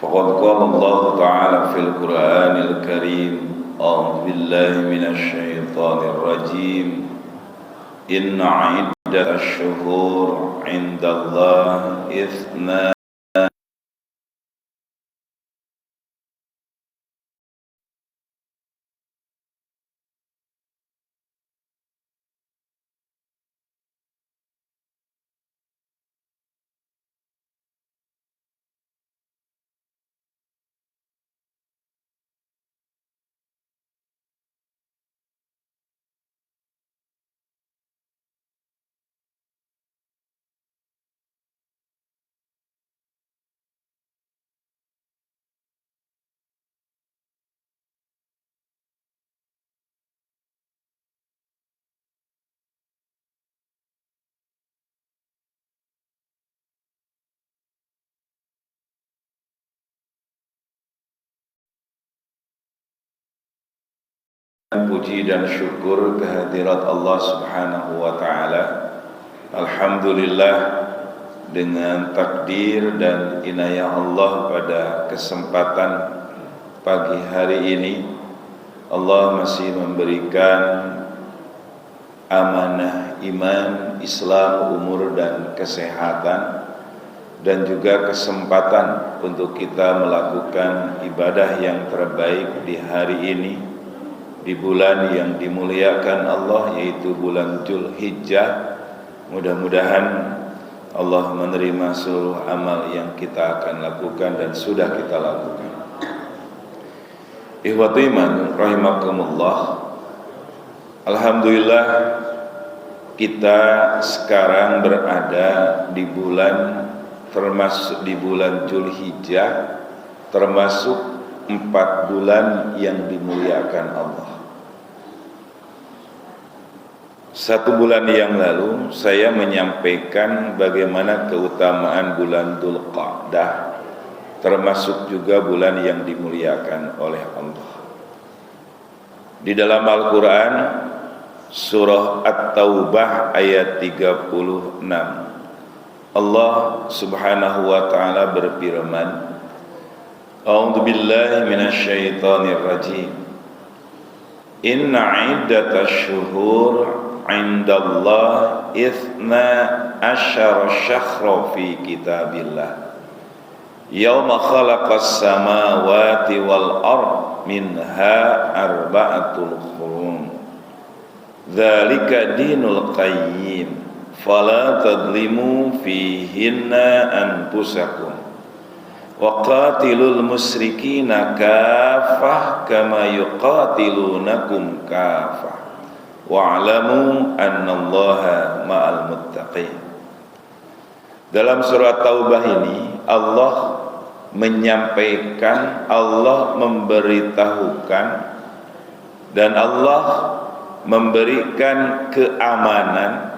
فقد قال الله تعالى في القرآن الكريم أعوذ بالله من الشيطان الرجيم إن عدة الشهور عند الله إثنا puji dan syukur kehadirat Allah Subhanahu wa Ta'ala. Alhamdulillah, dengan takdir dan inayah Allah pada kesempatan pagi hari ini, Allah masih memberikan amanah iman, Islam, umur dan kesehatan, dan juga kesempatan untuk kita melakukan ibadah yang terbaik di hari ini, di bulan yang dimuliakan Allah, yaitu bulan Dzulhijjah. Mudah-mudahan Allah menerima seluruh amal yang kita akan lakukan dan sudah kita lakukan. Ikhwatu iman rahimakumullah, alhamdulillah kita sekarang berada di bulan, termasuk di bulan Dzulhijjah, termasuk 4 bulan yang dimuliakan Allah. 1 bulan yang lalu saya menyampaikan bagaimana keutamaan bulan Dzulqa'dah, termasuk juga bulan yang dimuliakan oleh Allah. Di dalam Al-Quran surah At-Taubah ayat 36, Allah Subhanahu wa Ta'ala berfirman, A'udzu billahi minasyaitonir rajim. Inna iddatash syuhur 'indallah itsna asyara syahra fi kitabillah. Yauma khalaqas samawati wal ard minha arba'atul hurum. Dzalika dinul qayyim. Fala tadlimu fihinna anfusakum. Wa qatilul musyrikina kafah kama yuqatilunakum kafah wa'lamu annallaha ma'al muttaqin. Dalam surat Taubah ini Allah menyampaikan, Allah memberitahukan, dan Allah memberikan keamanan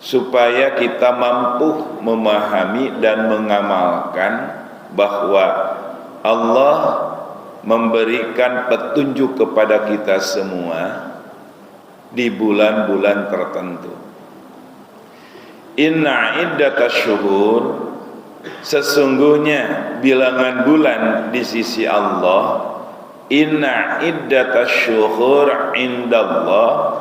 supaya kita mampu memahami dan mengamalkan bahwa Allah memberikan petunjuk kepada kita semua di bulan-bulan tertentu. Inna iddatash syuhur, sesungguhnya bilangan bulan di sisi Allah, inna iddatash syuhur indallah,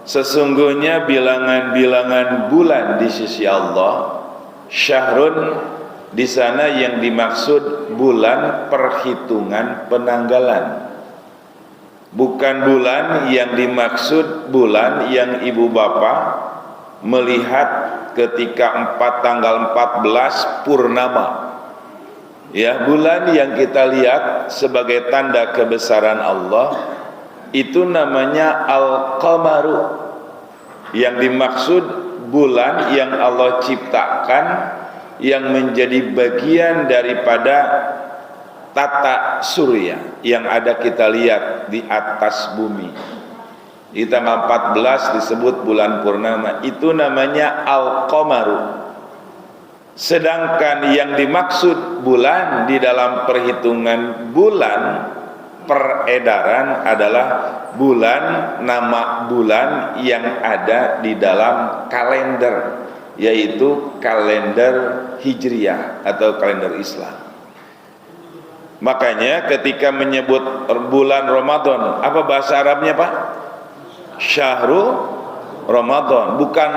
sesungguhnya bilangan-bilangan bulan di sisi Allah, syahrun di sana yang dimaksud bulan perhitungan penanggalan, bukan bulan yang dimaksud bulan yang ibu bapak melihat ketika tanggal 14 purnama. Ya, bulan yang kita lihat sebagai tanda kebesaran Allah itu namanya Al-Qamaru. Yang dimaksud bulan yang Allah ciptakan, yang menjadi bagian daripada tata surya yang ada kita lihat di atas bumi. Di tanggal 14 disebut bulan purnama, itu namanya Al-Qamaru. Sedangkan yang dimaksud bulan di dalam perhitungan bulan peredaran adalah bulan, nama bulan yang ada di dalam kalender, yaitu kalender Hijriyah atau kalender Islam. Makanya ketika menyebut bulan Ramadan, apa bahasa Arabnya Pak? Syahrul Ramadan, bukan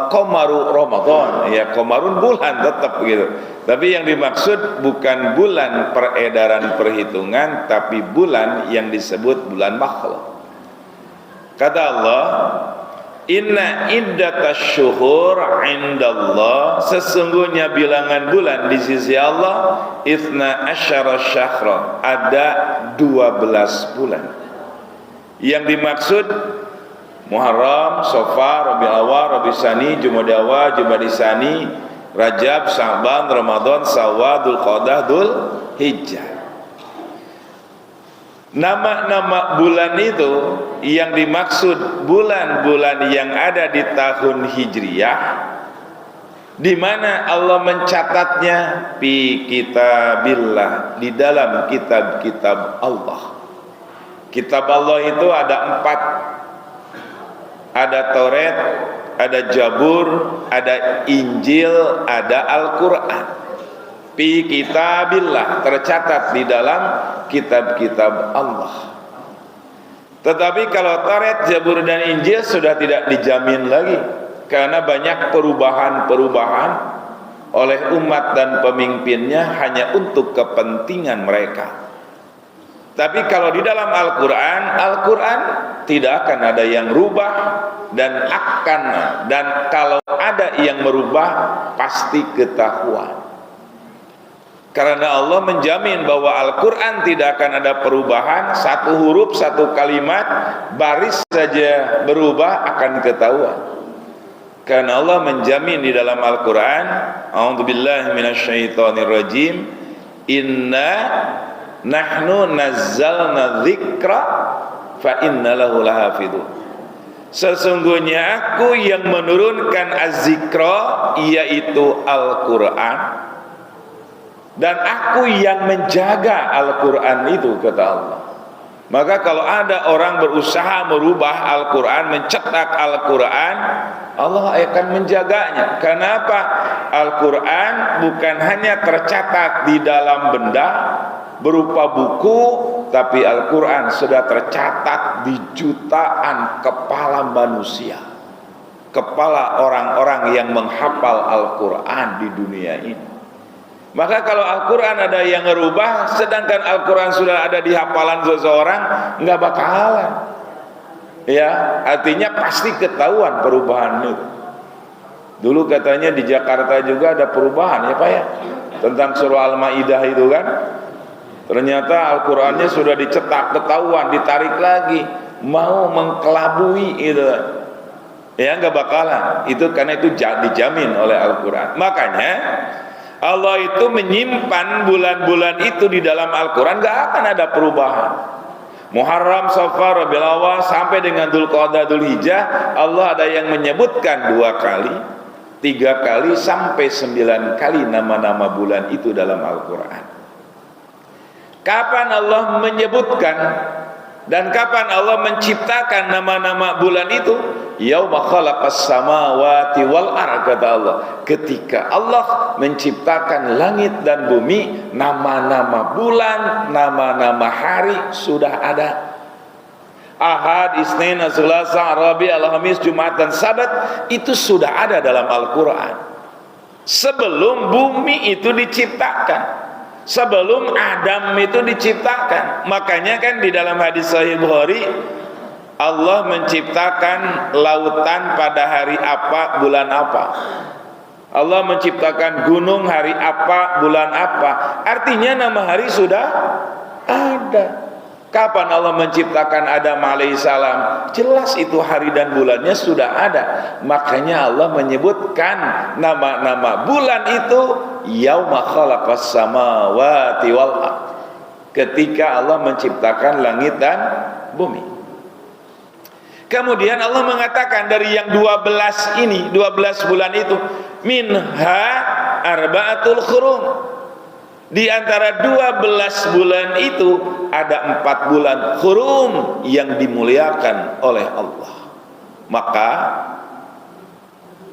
Qomaru Ramadan. Ya, Qomarun bulan tetap gitu. Tapi yang dimaksud bukan bulan peredaran perhitungan, tapi bulan yang disebut bulan makhluk. Kata Allah, inna iddatasy-syuhur 'indallah, sesungguhnya bilangan bulan di sisi Allah itsna asyara syahra, ada 12 bulan. Yang dimaksud Muharram, Safar, Rabiul Awwal, Rabiul Tsani, Jumadil Awwal, Jumadil Tsani, Rajab, Sya'ban, Ramadan, Syawal, Dzulqa'dah, Dzulhijjah. Nama-nama bulan itu yang dimaksud bulan-bulan yang ada di tahun Hijriyah, di mana Allah mencatatnya fi kitabillah, di dalam kitab-kitab Allah. Kitab Allah itu ada 4. Ada Taurat, ada Jabur, ada Injil, ada Al-Quran. Fi kitabillah, tercatat di dalam kitab-kitab Allah. Tetapi kalau Taurat, Jabur dan Injil sudah tidak dijamin lagi, karena banyak perubahan-perubahan oleh umat dan pemimpinnya hanya untuk kepentingan mereka. Tapi kalau di dalam Al-Quran tidak akan ada yang rubah, dan kalau ada yang merubah pasti ketahuan. Karena Allah menjamin bahwa Al-Quran tidak akan ada perubahan, satu huruf, satu kalimat, baris saja berubah akan ketahuan. Karena Allah menjamin di dalam Al-Quran, a'udzubillahi minasyaitonirrajim, inna nahnu nazzalna dzikra fa inna lahu lahafidun. Sesungguhnya aku yang menurunkan az-zikra, yaitu Al-Quran, dan aku yang menjaga Al-Quran itu, kata Allah. Maka kalau ada orang berusaha merubah Al-Quran, mencetak Al-Quran, Allah akan menjaganya. Kenapa? Al-Quran bukan hanya tercatat di dalam benda berupa buku, tapi Al-Quran sudah tercatat di jutaan kepala manusia, kepala orang-orang yang menghafal Al-Quran di dunia ini. Maka kalau Al-Quran ada yang ngerubah, sedangkan Al-Quran sudah ada di hafalan seseorang, nggak bakalan. Ya, artinya pasti ketahuan perubahan itu. Dulu katanya di Jakarta juga ada perubahan ya Pak ya, tentang surah Al-Maidah itu kan. Ternyata Al-Qurannya sudah dicetak, ketahuan, ditarik lagi, mau mengkelabui itu. Ya nggak bakalan. Itu karena itu dijamin oleh Al-Quran. Makanya Allah itu menyimpan bulan-bulan itu di dalam Al-Quran, nggak akan ada perubahan. Muharram, Safar, Rabiul Awwal sampai dengan Dzulqa'dah, Dzulhijjah, Allah ada yang menyebutkan 2 kali, 3 kali, sampai 9 kali nama-nama bulan itu dalam Al-Quran. Kapan Allah menyebutkan dan kapan Allah menciptakan nama-nama bulan itu? Yauma khalaqas samawati wal ardh, kata Allah. Ketika Allah menciptakan langit dan bumi, nama-nama bulan, nama-nama hari sudah ada. Ahad, Isnin, Selasa, Rabi, Alhamis, Jumat dan Sabat itu sudah ada dalam Al-Quran. Sebelum bumi itu diciptakan, sebelum Adam itu diciptakan. Makanya kan di dalam hadis Sahih Bukhari, Allah menciptakan lautan pada hari apa, bulan apa. Allah menciptakan gunung hari apa, bulan apa. Artinya nama hari sudah ada. Kapan Allah menciptakan Adam alaihissalam? Jelas itu hari dan bulannya sudah ada. Makanya Allah menyebutkan nama-nama bulan itu yauma khalaqas samawati wal ardh, ketika Allah menciptakan langit dan bumi. Kemudian Allah mengatakan dari yang 12 ini, 12 bulan itu, minha arba'atul hurum. Di antara 12 bulan itu ada 4 bulan hurum yang dimuliakan oleh Allah. Maka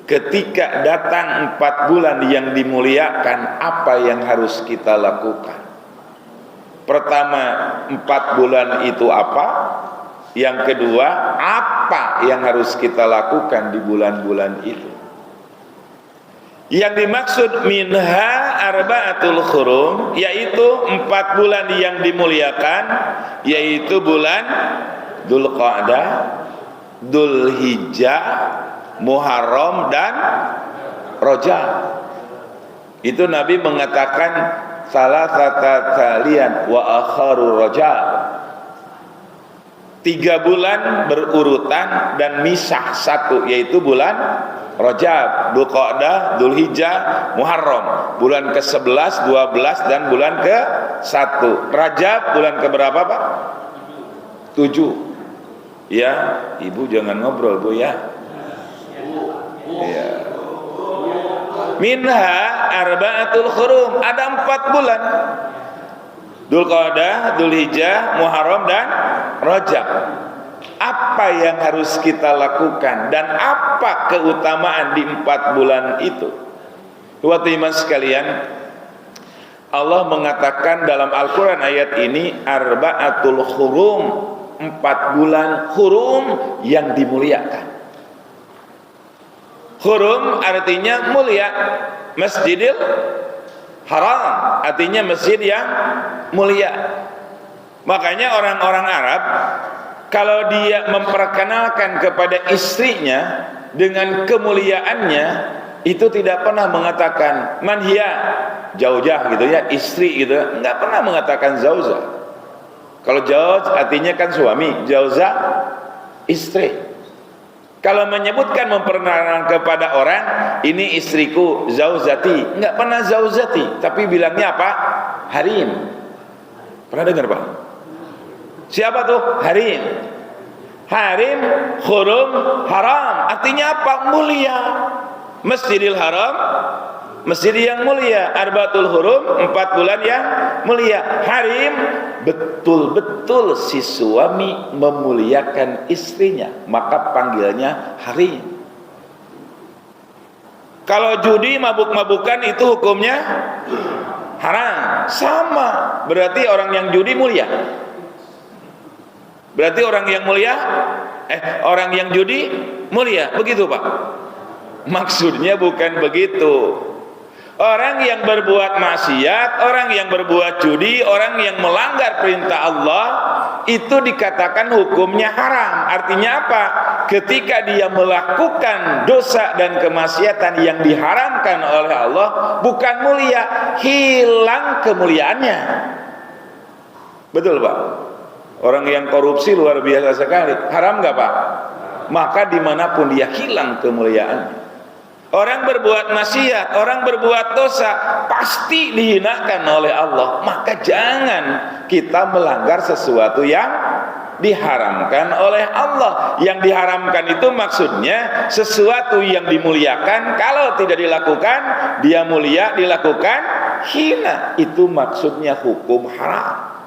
ketika datang 4 bulan yang dimuliakan, apa yang harus kita lakukan? Pertama, 4 bulan itu apa? Yang kedua, apa yang harus kita lakukan di bulan-bulan itu? Yang dimaksud minha arba'atul hurum, yaitu 4 bulan yang dimuliakan, yaitu bulan Dzulqa'dah, Dzulhijjah, Muharram dan Rajab. Itu Nabi mengatakan salasata talian wa akharu Rajab. 3 bulan berurutan dan misah satu, yaitu bulan Rajab, Dzulqa'dah, Dzulhijjah, Muharram. Bulan ke-11, 12 dan bulan ke-1. Rajab bulan ke-berapa, Pak? 7. Ya, Ibu jangan ngobrol, Bu, ya. Ya. Minha arba'atul hurum, ada 4 bulan. Dzulqa'dah, Dzulhijjah, Muharram dan Rajab. Apa yang harus kita lakukan dan apa keutamaan di 4 bulan itu? Teman-teman sekalian, Allah mengatakan dalam Al-Quran ayat ini arba'atul hurum, 4 bulan hurum yang dimuliakan. Hurum artinya mulia. Masjidil Haram artinya masjid yang mulia. Makanya orang-orang Arab kalau dia memperkenalkan kepada istrinya dengan kemuliaannya, itu tidak pernah mengatakan manhiya, zaujah gitu ya, istri gitu, enggak pernah mengatakan zaujah. Kalau zauj artinya kan suami, zaujah istri. Kalau menyebutkan memperkenalkan kepada orang, ini istriku, zaujati, enggak pernah zaujati, tapi bilangnya apa? Harim. Pernah dengar, Pak? Siapa tuh? Harim. Harim, hurum, haram. Artinya apa? Mulia. Masjidil Haram, masjid yang mulia. Arba'atul hurum, 4 bulan yang mulia. Harim, betul-betul si suami memuliakan istrinya, maka panggilnya harim. Kalau judi, mabuk-mabukan itu hukumnya haram. Sama, berarti orang yang judi mulia. Berarti orang yang mulia, orang yang judi mulia, begitu Pak? Maksudnya bukan begitu. Orang yang berbuat maksiat, orang yang berbuat judi, orang yang melanggar perintah Allah, itu dikatakan hukumnya haram. Artinya apa? Ketika dia melakukan dosa dan kemaksiatan yang diharamkan oleh Allah, bukan mulia, hilang kemuliaannya. Betul Pak? Orang yang korupsi luar biasa sekali, haram nggak Pak? Maka dimanapun dia hilang kemuliaannya. Orang berbuat maksiat, orang berbuat dosa, pasti dihinakan oleh Allah. Maka jangan kita melanggar sesuatu yang diharamkan oleh Allah. Yang diharamkan itu maksudnya sesuatu yang dimuliakan, kalau tidak dilakukan dia mulia, dilakukan hina. Itu maksudnya hukum haram.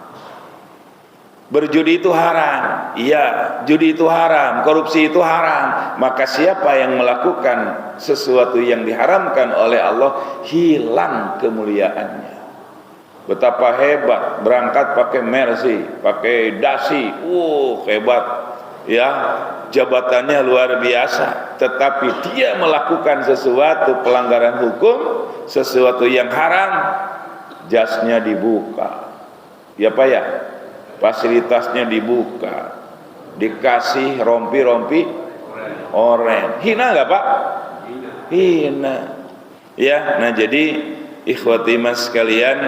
Berjudi itu haram, iya, judi itu haram, korupsi itu haram. Maka siapa yang melakukan sesuatu yang diharamkan oleh Allah, hilang kemuliaannya. Betapa hebat, berangkat pakai Mercy, pakai dasi, hebat, ya, jabatannya luar biasa. Tetapi dia melakukan sesuatu pelanggaran hukum, sesuatu yang haram, jasnya dibuka, ya Pak ya, fasilitasnya dibuka, dikasih rompi-rompi oren. Hina nggak Pak? Hina. Ya, nah jadi ikhwati mas sekalian,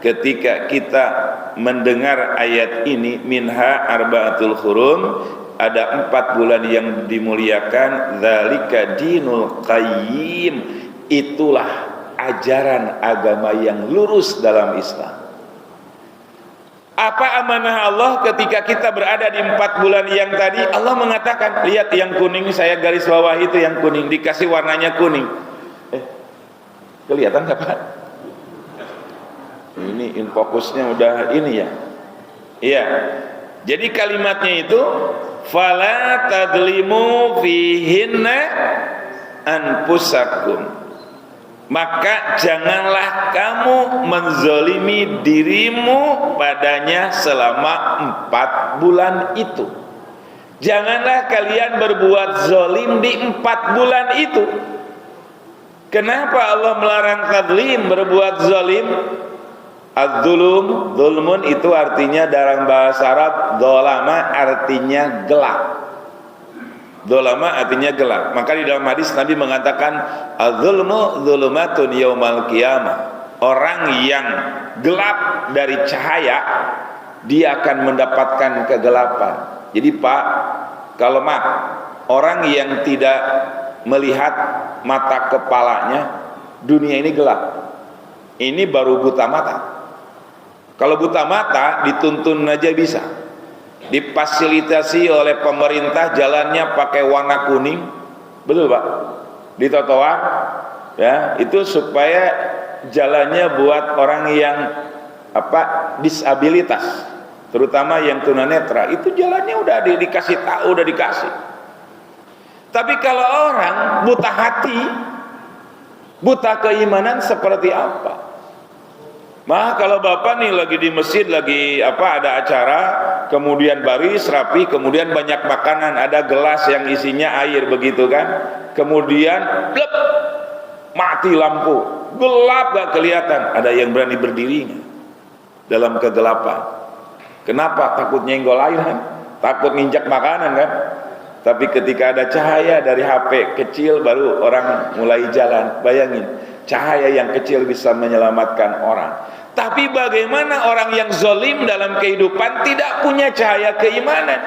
ketika kita mendengar ayat ini, minha arba'atul hurum, ada 4 bulan yang dimuliakan, dzalika dinul qayyim, itulah ajaran agama yang lurus dalam Islam. Apa amanah Allah ketika kita berada di 4 bulan yang tadi? Allah mengatakan, lihat yang kuning, saya garis bawah itu yang kuning, dikasih warnanya kuning. Kelihatan nggak Pak? Ini infokusnya udah ini ya. Iya. Jadi kalimatnya itu, fala tadlimu fihinna anfusakum. maka janganlah kamu menzolimi dirimu padanya selama 4 bulan itu. Janganlah kalian berbuat zolim di 4 bulan itu. Kenapa Allah melarang tadzlim, berbuat zolim? Az-zulum, zulmun itu artinya dalam bahasa Arab, dolama artinya gelap. Dolama artinya gelap. Maka di dalam hadis Nabi mengatakan, az-zulmu zulumatun yaumal qiyamah. Orang yang gelap dari cahaya, dia akan mendapatkan kegelapan. Jadi Pak, kalau orang yang tidak melihat mata kepalanya, dunia ini gelap. Ini baru buta mata. Kalau buta mata dituntun aja bisa, difasilitasi oleh pemerintah jalannya pakai warna kuning, betul Pak, di trotoar ya, itu supaya jalannya buat orang yang disabilitas, terutama yang tunanetra, itu jalannya udah dikasih tahu, udah dikasih. Tapi kalau orang buta hati, buta keimanan, seperti apa? Kalau bapak nih lagi di masjid, lagi ada acara, kemudian baris rapi, kemudian banyak makanan, ada gelas yang isinya air begitu kan, kemudian blep, mati lampu, gelap gak kelihatan, ada yang berani berdiri dalam kegelapan. Kenapa? Takut nyenggol air kan, takut nginjak makanan kan. Tapi ketika ada cahaya dari HP kecil, baru orang mulai jalan. Bayangin, cahaya yang kecil bisa menyelamatkan orang. Tapi bagaimana orang yang zalim dalam kehidupan tidak punya cahaya keimanan?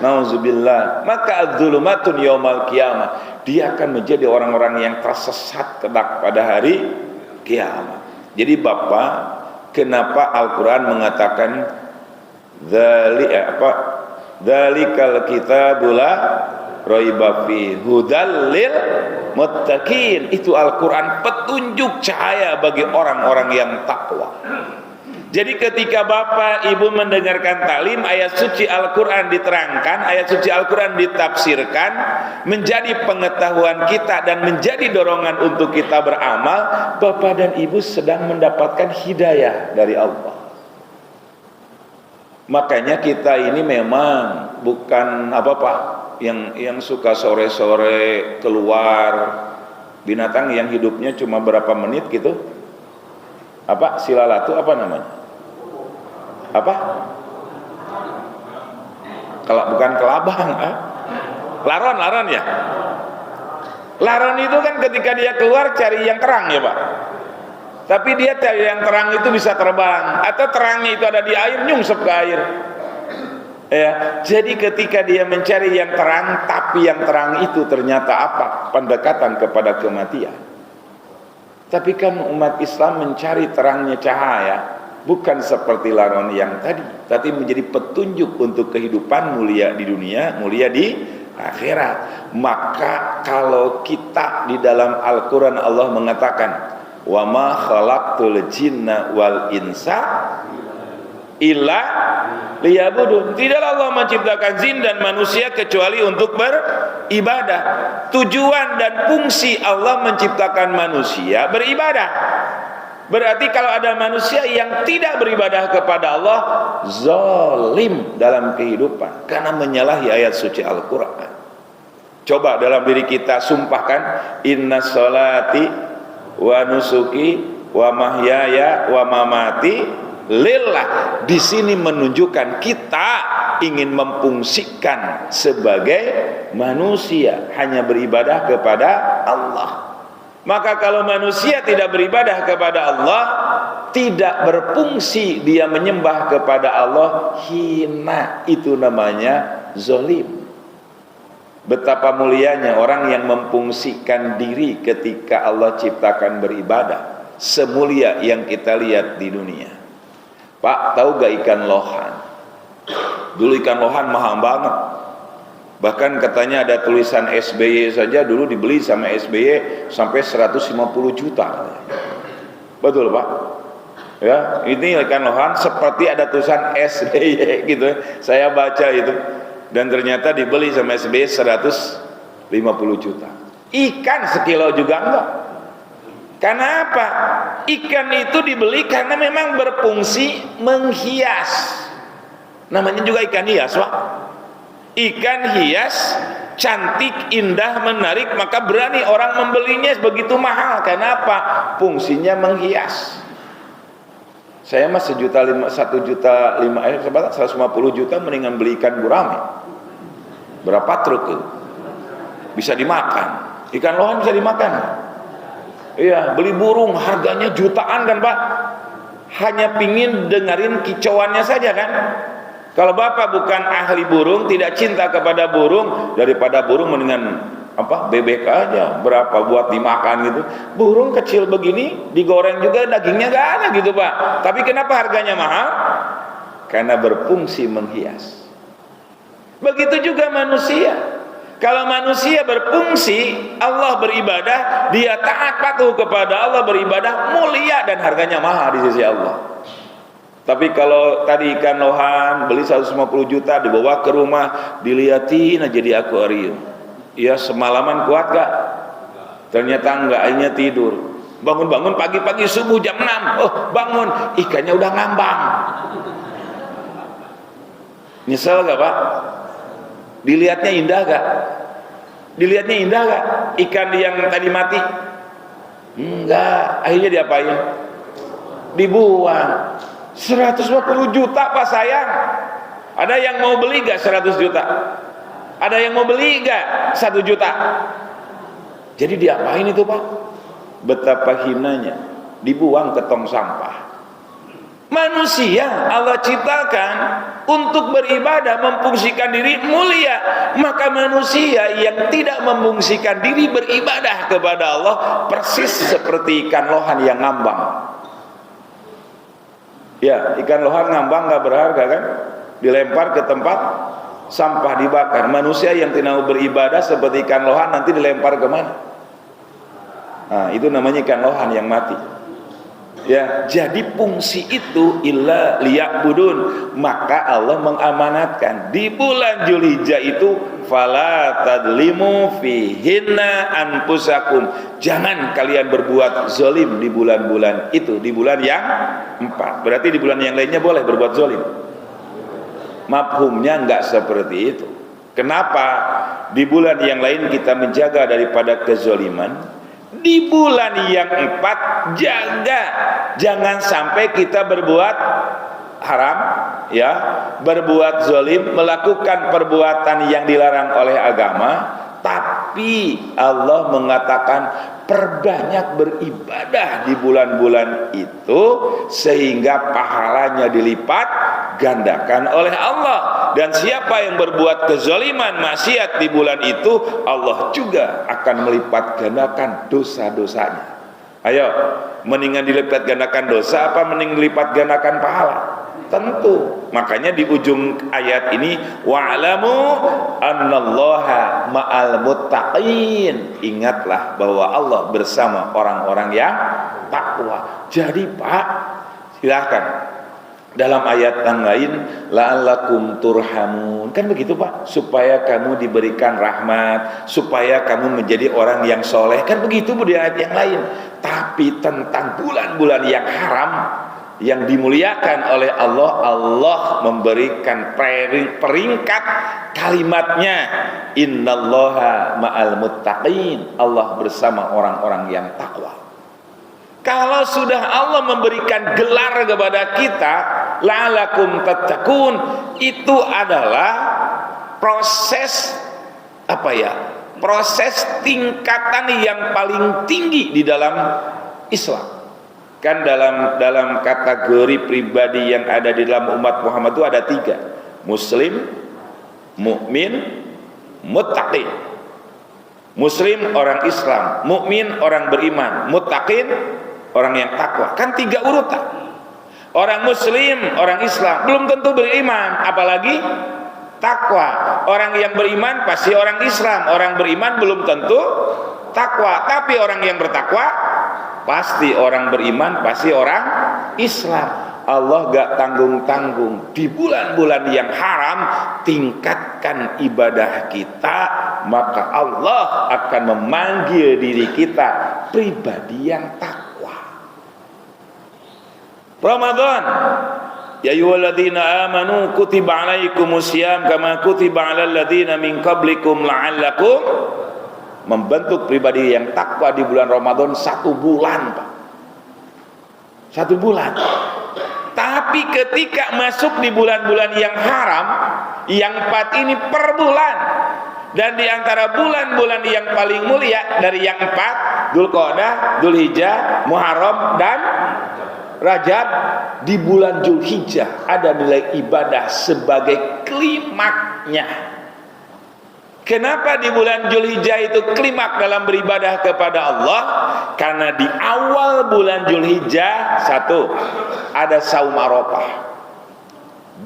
Nauzubillah. Maka az-zulumatun yaumal qiyamah. Dia akan menjadi orang-orang yang tersesat pada hari kiamat. Jadi Bapak, kenapa Al-Quran mengatakan dzalikal kitabul la raiba fihi hudal lil muttaqin. Itu Al-Quran, petunjuk cahaya bagi orang-orang yang takwa. Jadi ketika Bapak Ibu mendengarkan taklim, ayat suci Al-Quran diterangkan, ayat suci Al-Quran ditafsirkan, menjadi pengetahuan kita dan menjadi dorongan untuk kita beramal, Bapak dan Ibu sedang mendapatkan hidayah dari Allah. Makanya kita ini memang bukan Pak yang suka sore-sore keluar, binatang yang hidupnya cuma berapa menit gitu, silalatu namanya, kalau bukan kelabang, laron ya. Laron itu kan ketika dia keluar cari yang terang ya Pak. Tapi dia cari yang terang itu bisa terbang, atau terangnya itu ada di air, nyungsep ke air. Ya, jadi ketika dia mencari yang terang, tapi yang terang itu ternyata pendekatan kepada kematian. Tapi kan umat Islam mencari terangnya cahaya, bukan seperti laron yang tadi, tapi menjadi petunjuk untuk kehidupan mulia di dunia, mulia di akhirat. Maka kalau kita di dalam Al-Quran Allah mengatakan, wa ma khalaqtul jinna wal insa illa liya'budun. Tidaklah Allah menciptakan jin dan manusia kecuali untuk beribadah. Tujuan dan fungsi Allah menciptakan manusia beribadah. Berarti kalau ada manusia yang tidak beribadah kepada Allah, zalim dalam kehidupan karena menyalahi ayat suci Al-Quran. Coba dalam diri kita sumpahkan, inna sholati wa nusuki wa mahyaya wa mamati lillah. Di sini menunjukkan kita ingin memfungsikan sebagai manusia, hanya beribadah kepada Allah. Maka kalau manusia tidak beribadah kepada Allah, tidak berfungsi, dia menyembah kepada Allah, hina, itu namanya zalim. Betapa mulianya orang yang memfungsikan diri ketika Allah ciptakan beribadah, semulia yang kita lihat di dunia. Pak, tahu gak ikan lohan? Dulu ikan lohan mahal banget. Bahkan katanya ada tulisan SBY saja dulu dibeli sama SBY sampai 150 juta. Betul Pak? Ya, ini ikan lohan seperti ada tulisan SBY gitu. Saya baca itu. Dan ternyata dibeli sama SBY 150 juta. Ikan sekilo juga enggak. Karena apa? Ikan itu dibeli karena memang berfungsi menghias. Namanya juga ikan hias, Pak. Ikan hias, cantik, indah, menarik, maka berani orang membelinya begitu mahal. Karena apa? Fungsinya menghias. Saya mah 1,5 juta 150 juta mendingan beli ikan gurame. Berapa truk itu? Bisa dimakan. Ikan lohan bisa dimakan. Iya, beli burung harganya jutaan kan, Pak. Hanya pingin dengerin kicauannya saja kan. Kalau Bapak bukan ahli burung, tidak cinta kepada burung, daripada burung mendingan bebek aja, berapa buat dimakan gitu. Burung kecil begini digoreng juga dagingnya gak ada gitu, Pak. Tapi kenapa harganya mahal? Karena berfungsi menghias. Begitu juga manusia. Kalau manusia berfungsi, Allah beribadah, dia taat patuh kepada Allah, beribadah mulia dan harganya mahal di sisi Allah. Tapi kalau tadi ikan lohan beli 150 juta dibawa ke rumah, dilihatin aja di akuarium. Ya semalaman kuat gak? Ternyata enggak, akhirnya tidur. Bangun-bangun pagi-pagi subuh jam 6. Oh bangun, ikannya udah ngambang. Nyesel gak, Pak? Dilihatnya indah gak? Dilihatnya indah gak? Ikan yang tadi mati? Enggak. Akhirnya diapain? Dibuang. 150 juta, Pak, sayang. Ada yang mau beli gak 100 juta? Ada yang mau beli gak 1 juta? Jadi diapain itu, Pak? Betapa hinanya. Dibuang ke tong sampah. Manusia Allah ciptakan untuk beribadah, memfungsikan diri mulia. Maka manusia yang tidak memfungsikan diri beribadah kepada Allah persis seperti ikan lohan yang ngambang. Ya, ikan lohan ngambang gak berharga kan? Dilempar ke tempat sampah, dibakar. Manusia yang tidak mau beribadah seperti ikan lohan nanti dilempar kemana? Nah, itu namanya ikan lohan yang mati. Ya, jadi fungsi itu illa liya'budun. Maka Allah mengamanatkan di bulan Zulhijjah itu fala tadlimu fihinna anfusakum. Jangan kalian berbuat zalim di bulan-bulan itu, di bulan yang 4. Berarti di bulan yang lainnya boleh berbuat zalim. Mafhumnya enggak seperti itu. Kenapa? Di bulan yang lain kita menjaga daripada kezaliman. Di bulan yang 4 jaga jangan sampai kita berbuat haram, ya, berbuat zalim, melakukan perbuatan yang dilarang oleh agama. Tapi Allah mengatakan perbanyak beribadah di bulan-bulan itu sehingga pahalanya dilipat gandakan oleh Allah. Dan siapa yang berbuat kezaliman, maksiat di bulan itu, Allah juga akan melipat gandakan dosa-dosanya. Ayo, mendingan dilipat gandakan dosa apa mending dilipat gandakan pahala? Tentu. Makanya di ujung ayat ini wa'lamu annallaha ma'al muttaqin. Ingatlah bahwa Allah bersama orang-orang yang takwa. Jadi, Pak, silakan. Dalam ayat yang lain la'allakum turhamun. Kan begitu, Pak? Supaya kamu diberikan rahmat, supaya kamu menjadi orang yang soleh. Kan begitu di ayat yang lain. Tapi tentang bulan-bulan yang haram, yang dimuliakan oleh Allah, Allah memberikan peringkat kalimatnya innallaha ma'al muttaqin. Allah bersama orang-orang yang takwa. Kalau sudah Allah memberikan gelar kepada kita la'alakum tattaqun, itu adalah proses proses tingkatan yang paling tinggi di dalam Islam. Kan dalam kategori pribadi yang ada di dalam umat Muhammad itu ada 3: Muslim, mukmin, muttaqin. Muslim orang Islam, mukmin orang beriman, muttaqin orang yang takwa. Kan 3 urutan. Orang Muslim, orang Islam belum tentu beriman, apalagi takwa. Orang yang beriman pasti orang Islam, orang beriman belum tentu takwa. Tapi orang yang bertakwa pasti orang beriman, pasti orang Islam. Allah gak tanggung-tanggung di bulan-bulan yang haram, tingkatkan ibadah kita, maka Allah akan memanggil diri kita pribadi yang takwa. Ramadan, ya ayyuhalladzina amanu kutiba alaikumusiyam kama kutiba alal ladzina min qablikum la'allakum, membentuk pribadi yang takwa di bulan Ramadan 1 bulan, Pak. 1 bulan. Tapi ketika masuk di bulan-bulan yang haram, yang 4 ini per bulan. Dan di antara bulan-bulan yang paling mulia dari yang 4, Dzulqa'dah, Dzulhijjah, Muharram dan Rajab, di bulan Dzulhijjah ada nilai ibadah sebagai klimaknya. Kenapa di bulan Dzulhijjah itu klimak dalam beribadah kepada Allah? Karena di awal bulan Dzulhijjah, 1, ada saum Arafah,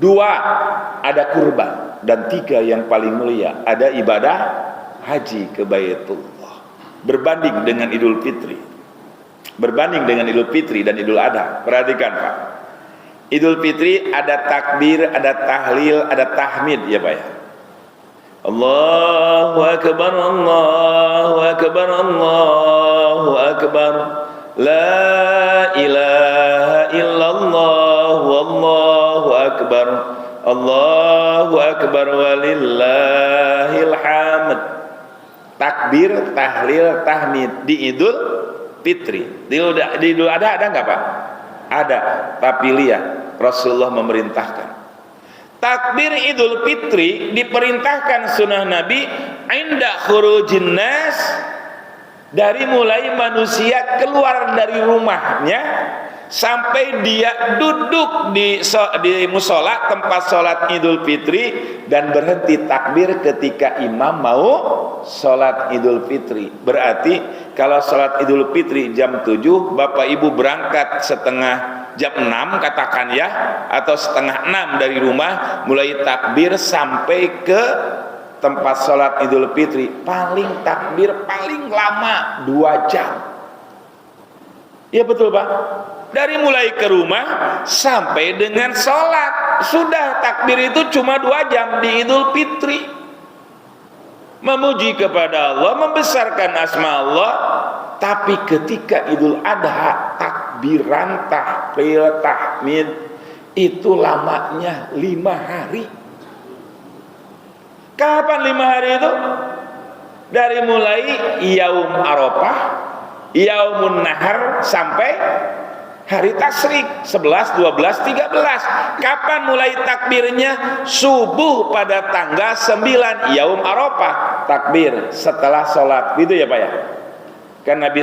2, ada kurban, dan 3 yang paling mulia, ada ibadah haji ke Baitullah. Berbanding dengan Idul Fitri, berbanding dengan Idul Fitri dan Idul Adha. Perhatikan, Pak. Idul Fitri ada takbir, ada tahlil, ada tahmid, ya Pak ya. Allahu Akbar, Allahu Akbar, Allahu Akbar, la ilaha illallah, wallahu akbar, Allahu Akbar, walillahil hamd. Takbir, tahlil, tahmid di Idul Fitri. Di Idul Adha ada nggak, Pak? Ada, tapi lihat Rasulullah memerintahkan. Takbir Idul Fitri diperintahkan sunnah Nabi inda khurujin nas, dari mulai manusia keluar dari rumahnya sampai dia duduk di musola tempat sholat Idul Fitri, dan berhenti takbir ketika imam mau sholat Idul Fitri. Berarti kalau sholat Idul Fitri jam 7, Bapak Ibu berangkat jam 6 katakan ya, atau setengah 6 dari rumah, mulai takbir sampai ke tempat sholat Idul Fitri, paling takbir paling lama 2 jam. Ya betul, Pak. Dari mulai ke rumah sampai dengan sholat, sudah takbir itu cuma 2 jam di Idul Fitri. Memuji kepada Allah, membesarkan asma Allah. Tapi ketika Idul Adha, takbiran, tahlil, tahmid itu lamanya 5 hari. Kapan 5 hari itu? Dari mulai Yaum Arafah, Yaumun Nahar, sampai hari Tasyrik 11, 12, 13. Kapan mulai takbirnya? Subuh pada tanggal 9 Yaum Arafah, takbir setelah sholat, gitu ya Pak ya. Kan Nabi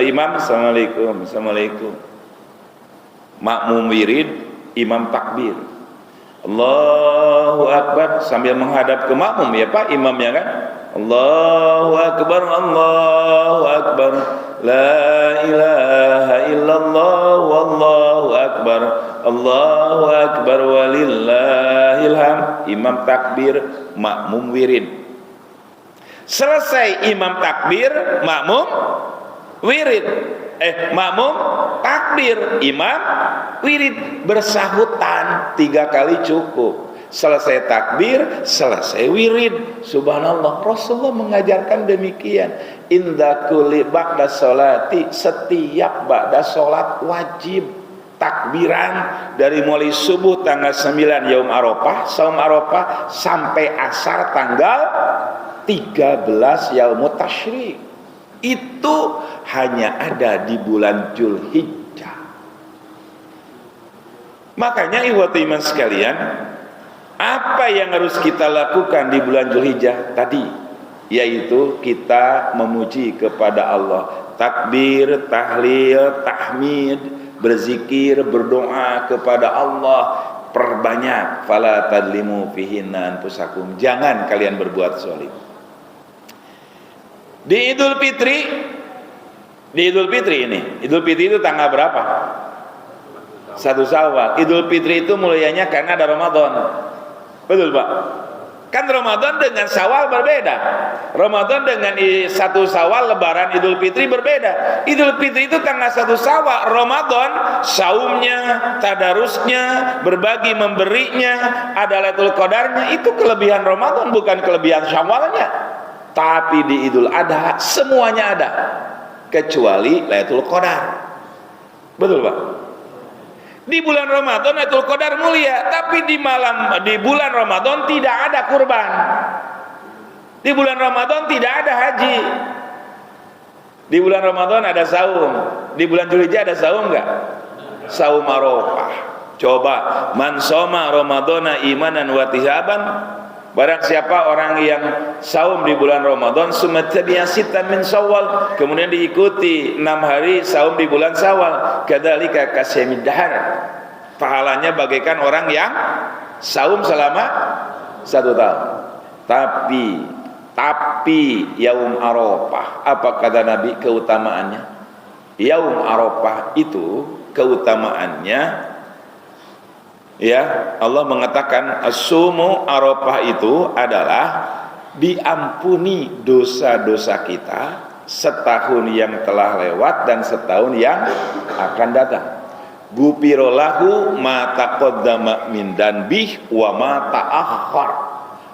imam assalamualaikum, assalamualaikum, makmum wirid, imam takbir Allahu Akbar sambil menghadap ke makmum ya Pak, imamnya kan, Allahu Akbar, Allahu Akbar, la ilaha illallah, wallahu akbar, Allahu Akbar, walillahil hamd. Imam takbir, makmum wirid. Selesai imam takbir, makmum wirid. Makmum takbir, imam wirid. Bersahutan 3 kali cukup. Selesai takbir, selesai wirid. Subhanallah, Rasulullah mengajarkan demikian. Inda kulli ba'da sholati, setiap ba'da sholat wajib takbiran dari mulai subuh tanggal 9 Yaum Arafah, saum Arafah, sampai asar tanggal 13 Yaumut Tasyrik. Itu hanya ada di bulan Dzulhijjah. Makanya ikhwati iman sekalian, apa yang harus kita lakukan di bulan Dzulhijjah tadi? Yaitu kita memuji kepada Allah, takbir, tahlil, tahmid, berzikir, berdoa kepada Allah, perbanyak. Fala tadlimu fihinna anfusakum, jangan kalian berbuat zalim. Di Idul Fitri ini, Idul Fitri itu tanggal berapa? 1 Syawal. Idul Fitri itu mulianya karena ada Ramadan. Betul Pak? Kan Ramadan dengan Syawal berbeda. Ramadan dengan 1 Syawal, Lebaran, Idul Fitri berbeda. Idul Fitri itu tanggal 1 Syawal. Ramadan saumnya, tadarusnya, berbagi memberinya, ada Lailatul Qadarnya. Itu kelebihan Ramadan, bukan kelebihan Syawalnya. Tapi di Idul Adha semuanya ada. kecuali Lailatul Qadar. Betul Pak? Di bulan Ramadan Lailatul Qadar mulia, tapi di bulan Ramadan tidak ada kurban. Di bulan Ramadan tidak ada haji. Di bulan Ramadan ada saum. Di bulan Dzulhijjah ada saum enggak? Saum Arafah. Coba, man shoma Ramadana imanan wa ihtisaban, barang siapa orang yang saum di bulan Ramadan sumatabi'a sitan min Syawal, kemudian diikuti 6 hari saum di bulan Syawal, kadzalika kasyamid dahar, pahalanya bagaikan orang yang saum selama 1 tahun. Tapi yaum Arafah, apa kata Nabi keutamaannya? Yaum Arafah itu keutamaannya, ya, Allah mengatakan as-sumu Arafah itu adalah diampuni dosa-dosa kita setahun yang telah lewat dan setahun yang akan datang. Gupirolahu ma taqaddama min danbih wa ma ta'akhkhar.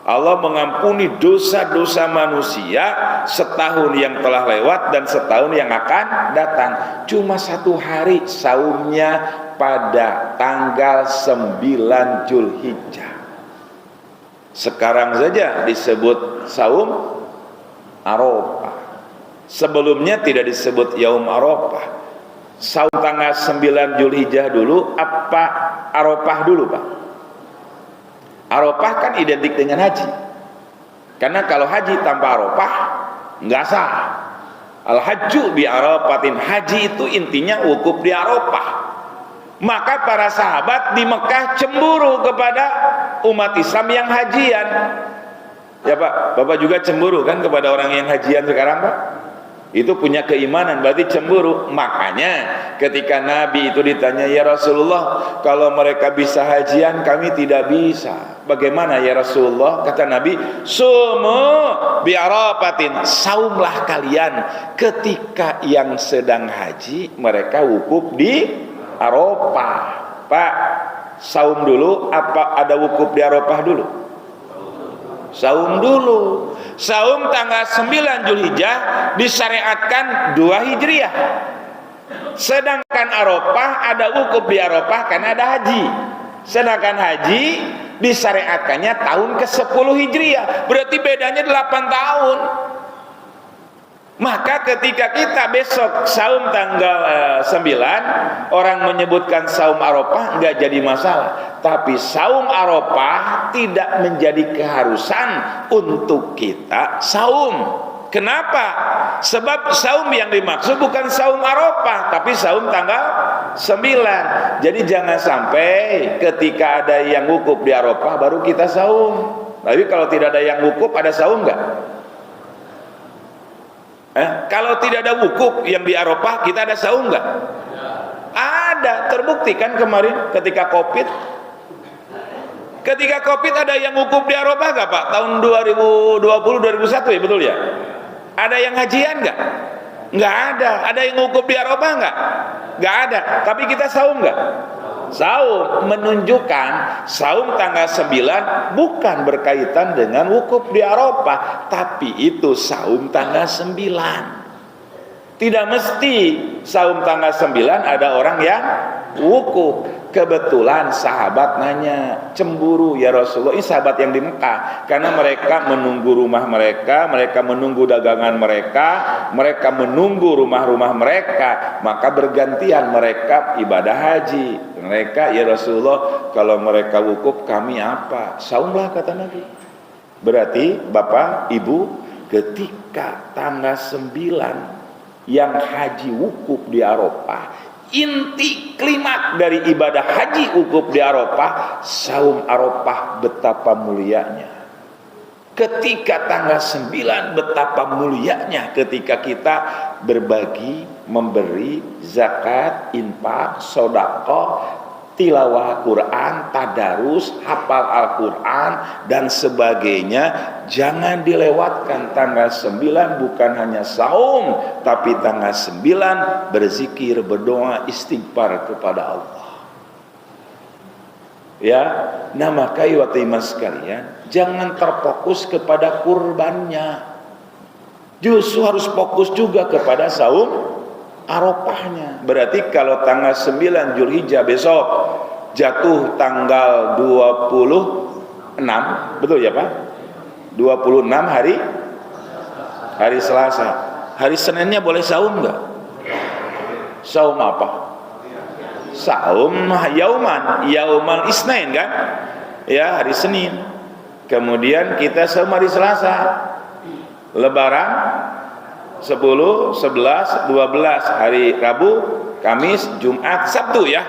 Allah mengampuni dosa-dosa manusia setahun yang telah lewat dan setahun yang akan datang. Cuma 1 hari saumnya pada tanggal 9 Dzulhijjah. Sekarang saja disebut saum Arafah. Sebelumnya tidak disebut yaum Arafah. Saum tanggal 9 Dzulhijjah dulu apa Arafah dulu Pak? Arafah kan identik dengan haji. Karena kalau haji tanpa Arafah nggak sah. Al-hajju bi Arafatin, haji itu intinya wukuf di Arafah. Maka para sahabat di Mekah cemburu kepada umat Islam yang hajian. Ya Pak, Bapak juga cemburu kan kepada orang yang hajian sekarang Pak? Itu punya keimanan, berarti cemburu. Makanya ketika Nabi itu ditanya, ya Rasulullah, kalau mereka bisa hajian kami tidak bisa, bagaimana ya Rasulullah? Kata Nabi, sumu bi Arafatin, saumlah kalian ketika yang sedang haji mereka wukuf di Arafah. Pak, saum dulu apa ada wukuf di Arafah dulu? Saum dulu. Saum tanggal 9 Dzulhijjah disyariatkan 2 Hijriah. Sedangkan Arafah ada wukuf di Arafah karena ada haji. Sedangkan haji disyariatkannya tahun ke-10 Hijriah. Berarti bedanya 8 tahun. Maka ketika kita besok saum tanggal 9, orang menyebutkan saum Arafah enggak jadi masalah. Tapi saum Arafah tidak menjadi keharusan untuk kita saum. Kenapa? Sebab saum yang dimaksud bukan saum Arafah, tapi saum tanggal 9. Jadi jangan sampai ketika ada yang wukuf di Arafah baru kita saum. Tapi kalau tidak ada yang wukuf, ada saum enggak? Kalau tidak ada wukuf yang di Arafah, kita ada saum nggak? Ada, terbukti kan kemarin ketika Covid. Ketika Covid ada yang wukuf di Arafah nggak Pak? Tahun 2020-2021 ya, betul ya? Ada yang hajian nggak? Nggak ada. Ada yang wukuf di Arafah nggak? Nggak ada. Tapi kita saum nggak? Saum, menunjukkan saum tanggal 9 bukan berkaitan dengan wukuf di Arafah, tapi itu saum tanggal 9. Tidak mesti saum tanggal 9 ada orang yang wukuf. Kebetulan sahabat nanya, cemburu ya Rasulullah. Ini sahabat yang di Mekah, karena mereka menunggu rumah mereka, mereka menunggu dagangan mereka, mereka menunggu rumah-rumah mereka, maka bergantian mereka ibadah haji. Mereka, ya Rasulullah, kalau mereka wukuf kami apa? Saumlah kata Nabi. Berarti Bapak, Ibu, ketika tanggal 9 yang haji wukuf di Arafah, inti klimak dari ibadah haji wukuf di Arafah, saum Arafah betapa mulianya. Ketika tanggal 9 betapa mulianya ketika kita berbagi, memberi zakat, infak, sedekah, tilawah Quran, tadarus, hafal Al-Quran dan sebagainya. Jangan dilewatkan tanggal 9, bukan hanya saum, tapi tanggal 9 berzikir, berdoa, istighfar kepada Allah. Ya, nah maka iwati mas sekalian, jangan terfokus kepada kurbannya. Justru harus fokus juga kepada saum Arafahnya. Berarti kalau tanggal 9 Zulhijjah besok jatuh tanggal 26, betul ya Pak? 26 hari Selasa. Hari Seninnya boleh saum nggak? Saum apa? Saum yauman isnain kan? Ya, hari Senin. Kemudian kita saum hari Selasa. Lebaran 10, 11, 12 hari Rabu, Kamis, Jumat, Sabtu ya.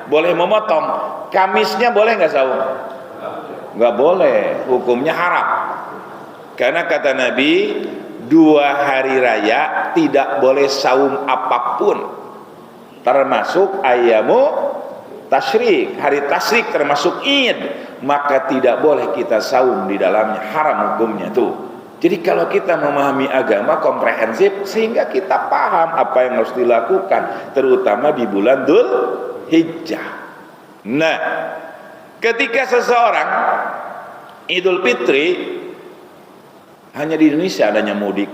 Boleh memotong. Kamisnya boleh nggak saum? Nggak boleh, hukumnya haram. Karena kata Nabi, 2 hari raya tidak boleh saum apapun, termasuk ayyamu tasyrik, hari tasyrik termasuk Id, maka tidak boleh kita saum di dalamnya, haram hukumnya tuh. Jadi kalau kita memahami agama komprehensif sehingga kita paham apa yang harus dilakukan, terutama di bulan Dzulhijjah. Nah, ketika seseorang Idul Fitri, hanya di Indonesia adanya mudik,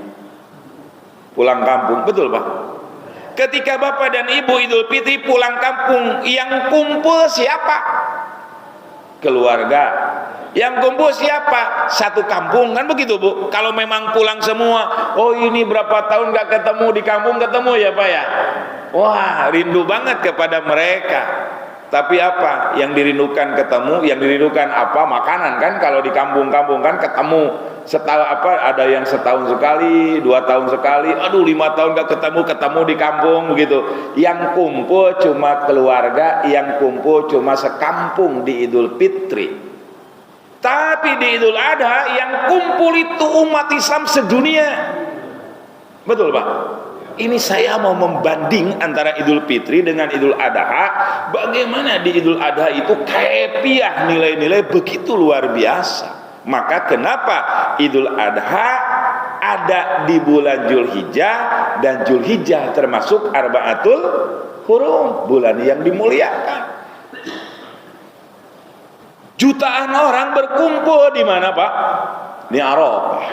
pulang kampung, betul Pak? Ketika Bapak dan Ibu Idul Fitri pulang kampung, yang kumpul siapa? Keluarga. Yang kumpul siapa? Satu kampung, kan begitu Bu? Kalau memang pulang semua, oh ini berapa tahun gak ketemu, di kampung ketemu ya Pak ya? Wah, rindu banget kepada mereka. Tapi apa? Yang dirindukan ketemu, yang dirindukan apa? Makanan kan, kalau di kampung-kampung kan ketemu setahun apa, ada yang setahun sekali, 2 tahun sekali, aduh 5 tahun gak ketemu di kampung begitu. Yang kumpul cuma keluarga, yang kumpul cuma sekampung di Idul Fitri. Tapi di Idul Adha yang kumpul itu umat Islam sedunia. Betul Pak? Ini saya mau membanding antara Idul Fitri dengan Idul Adha. Bagaimana di Idul Adha itu kaifiah, nilai-nilai begitu luar biasa. Maka kenapa Idul Adha ada di bulan Zulhijjah, dan Zulhijjah termasuk Arba'atul Hurum, bulan yang dimuliakan. Jutaan orang berkumpul di mana Pak? Di Arafah.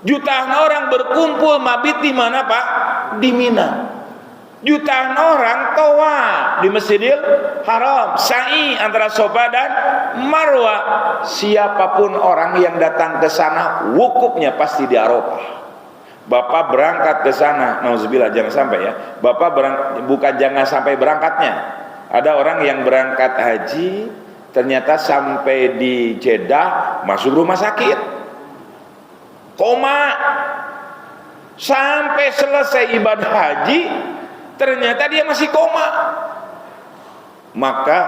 Jutaan orang berkumpul mabit di mana Pak? Di Mina. Jutaan orang tawaf di Masjidil Haram, sa'i antara Safa dan Marwa. Siapapun orang yang datang ke sana, wukufnya pasti di Arafah. Bapak berangkat ke sana, nauzubillah, jangan sampai ya. Bapak bukan jangan sampai berangkatnya. Ada orang yang berangkat haji, ternyata sampai di Jeddah masuk rumah sakit, koma. Sampai selesai ibadah haji, ternyata dia masih koma. Maka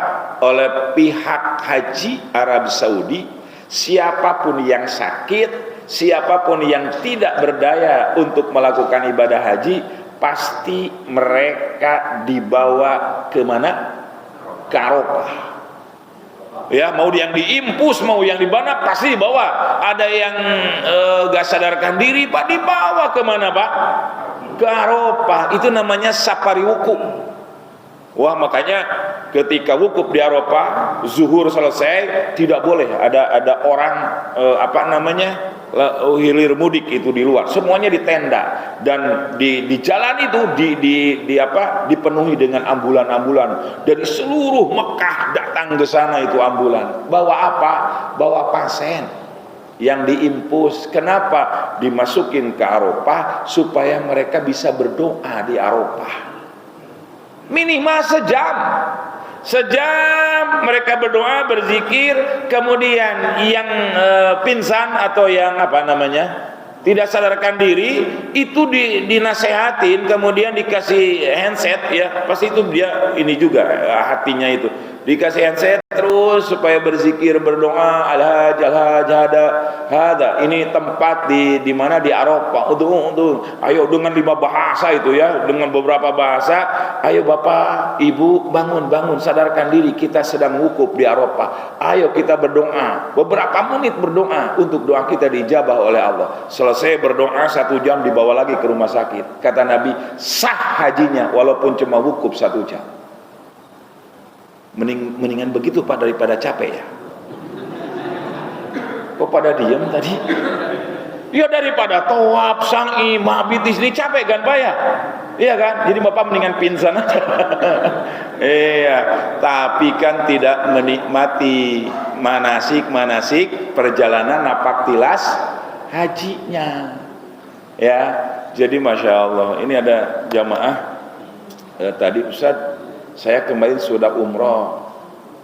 oleh pihak haji Arab Saudi, siapapun yang sakit, siapapun yang tidak berdaya untuk melakukan ibadah haji, pasti mereka dibawa ke mana? Ke Arafah. Ya, mau yang diimpus, mau yang dibana, pasti dibawa. Ada yang gak sadarkan diri Pak, dibawa kemana Pak? Ke Arafah. Itu namanya safari wukuf. Wah, makanya ketika wukuf di Arafah, zuhur selesai, tidak boleh ada orang hilir mudik itu di luar. Semuanya di tenda, dan di jalan itu dipenuhi dengan ambulan-ambulan dari seluruh Mekah datang ke sana itu ambulan. Bawa apa? Bawa pasien yang diimpus. Kenapa? Dimasukin ke Arafah supaya mereka bisa berdoa di Arafah. Minimal sejam mereka berdoa, berzikir. Kemudian yang pingsan atau yang tidak sadarkan diri itu dinasehatin, kemudian dikasih handset ya, pasti itu dia ini juga hatinya itu dikasih handset terus supaya berzikir, berdoa, al-hajj hada, ini tempat di mana? Di Arafah. Ayo dengan 5 bahasa itu ya, dengan beberapa bahasa. Ayo Bapak, Ibu, bangun, sadarkan diri, kita sedang wukuf di Arafah. Ayo kita berdoa, beberapa menit berdoa, untuk doa kita dijabah oleh Allah. Selesai berdoa 1 jam, dibawa lagi ke rumah sakit. Kata Nabi, sah hajinya walaupun cuma wukuf 1 jam. Mendingan begitu Pak daripada capek ya. Kok pada diam tadi? Ya daripada tawaf, sa'i, mabit di sini capek kan Pak ya? Iya kan? Jadi Bapak mendingan pingsan aja. Iya, tapi kan tidak menikmati manasik perjalanan napak tilas hajinya. Ya, jadi Masya Allah, ini ada jamaah tadi Ustaz, saya kemarin sudah umroh.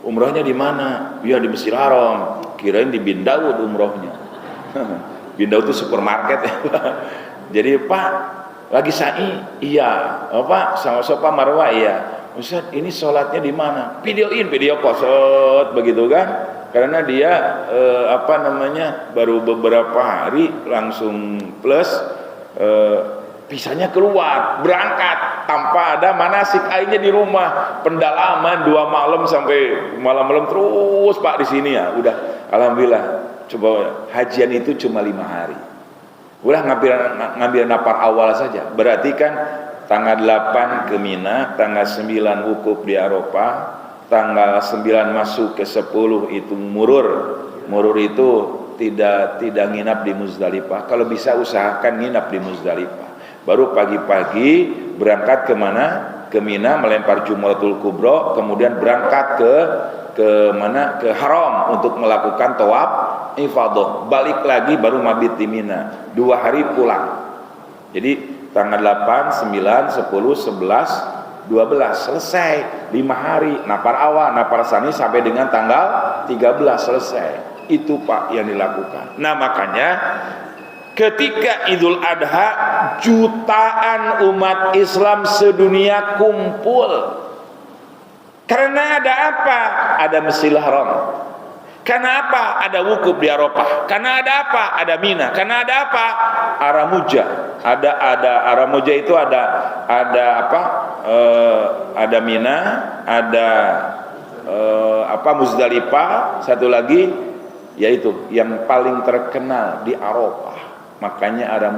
Umrohnya di mana? Ya di Masjidil Haram. Kirain di Bin Daud umrohnya. Bin Daud itu supermarket ya. Jadi Pak lagi sa'i, iya. Pak sama Marwah, iya. Ustaz ini sholatnya di mana? Video call begitu kan? Karena dia baru beberapa hari langsung plus visanya keluar, berangkat tanpa ada manasik, akhirnya di rumah pendalaman 2 malam sampai malam-malam terus Pak di sini ya. Udah alhamdulillah, coba hajian itu cuma 5 hari. Udah ngambil napar awal saja. Berarti kan tanggal 8 ke Mina, tanggal 9 wukuf di Arafah, tanggal 9 masuk ke 10 itu murur. Murur itu tidak nginap di Muzdalifah. Kalau bisa usahakan nginap di Muzdalifah. Baru pagi-pagi berangkat ke mana? Ke Mina, melempar Jumratul Kubra, kemudian berangkat ke mana? Ke Haram untuk melakukan tawaf ifadah. Balik lagi baru mabit di Mina. 2 hari pulang. Jadi tanggal 8, 9, 10, 11, 12 selesai. 5 hari napar awal, napar sani sampai dengan tanggal 13 selesai. Itu Pak yang dilakukan. Nah makanya ketika Idul Adha, jutaan umat Islam sedunia kumpul. Karena ada apa? Ada Masjidil Haram. Karena apa? Ada wukuf di Arafah. Karena ada apa? Ada Mina. Karena ada apa? Aramuja. Ada Aramuja itu ada apa? Ada Mina, ada Muzdalifah, satu lagi yaitu yang paling terkenal di Arafah. Makanya ada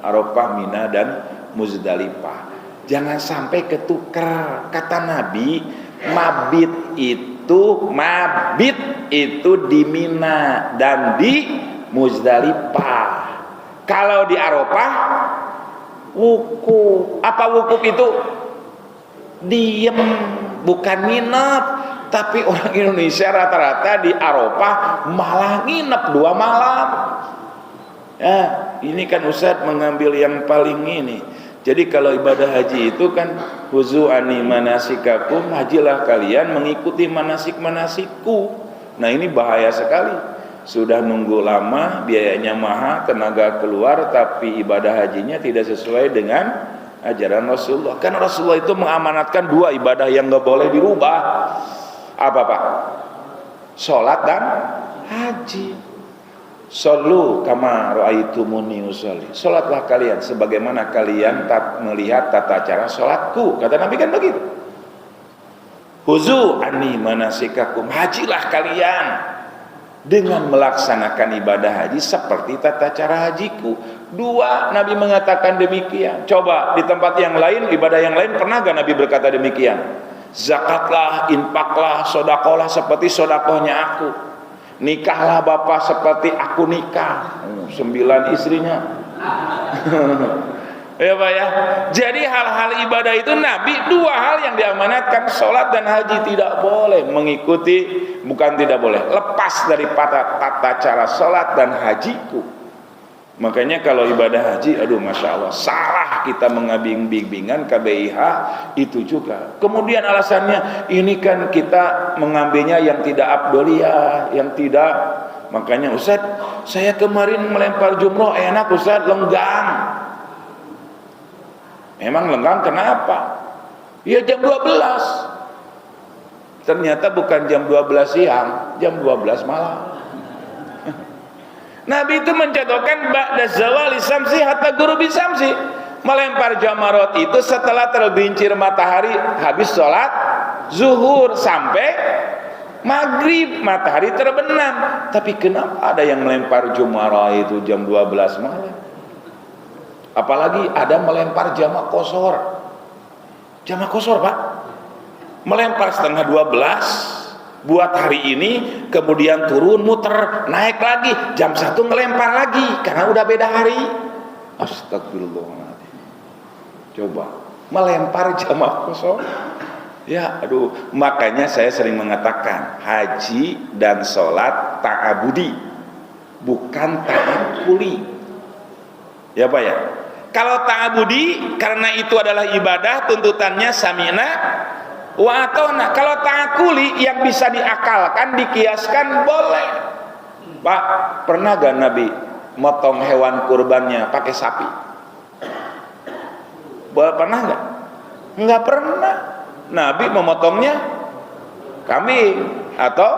Arafah, Mina dan Muzdalifah. Jangan sampai ketukar. Kata Nabi, mabit itu di Mina dan di Muzdalifah. Kalau di Arafah wukuf. Apa wukuf itu? Diem, bukan nginep. Tapi orang Indonesia rata-rata di Arafah malah nginep 2 malam. Ya, ini kan Ustaz mengambil yang paling ini. Jadi kalau ibadah haji itu kan huzu ani manasikakum, hajilah kalian mengikuti manasik-manasikku. Nah ini bahaya sekali. Sudah nunggu lama, biayanya mahal, tenaga keluar, tapi ibadah hajinya tidak sesuai dengan ajaran Rasulullah. Kan Rasulullah itu mengamanatkan 2 ibadah yang gak boleh dirubah. Apa Pak? Sholat dan haji. Sallu kama ra'aitumuni usolli. Salatlah kalian sebagaimana kalian melihat tata cara salatku. Kata Nabi kan begitu. Huzu anni manasikakum, hajilah kalian dengan melaksanakan ibadah haji seperti tata cara hajiku. 2 Nabi mengatakan demikian. Coba di tempat yang lain, ibadah yang lain, pernah gak Nabi berkata demikian? Zakatlah, infaklah, sodakohlah seperti sodakohnya aku. Nikahlah bapak seperti aku nikah. 9 istrinya. Ya Pak ya. Jadi hal-hal ibadah itu Nabi 2 hal yang diamanatkan, sholat dan haji. Tidak boleh mengikuti, bukan tidak boleh, lepas daripada tata cara sholat dan hajiku. Makanya kalau ibadah haji, aduh Masya Allah, salah kita mengambil-bimbingan KBIH itu juga. Kemudian alasannya, ini kan kita mengambilnya yang tidak abdoliyah, yang tidak. Makanya Ustaz, saya kemarin melempar jumroh enak Ustaz, lenggang. Memang lenggang kenapa? Ya jam 12. Ternyata bukan jam 12 siang, jam 12 malam. Nabi itu mencontohkan ba'da zawali samsi hatta ghurubi samsi. Melempar jamarot itu setelah tergelincir matahari habis sholat zuhur sampai maghrib matahari terbenam. Tapi kenapa ada yang melempar jamarot itu jam 12 malam? Apalagi ada melempar jamak kosor. Jamak kosor Pak, melempar setengah 12 buat hari ini, kemudian turun muter naik lagi, jam 1 ngelempar lagi karena udah beda hari. Astagfirullahaladzim, coba melempar jamaah kosong. Ya aduh, makanya saya sering mengatakan haji dan sholat ta'abudi, bukan ta'akuli. Ya Pak ya, kalau ta'abudi karena itu adalah ibadah, tuntutannya sami'na wa ata'na. Kalau ta'akuli yang bisa diakalkan, dikiaskan, boleh. Pak, pernah gak Nabi motong hewan kurbannya pakai sapi? Pernah gak? Enggak pernah. Nabi memotongnya kambing atau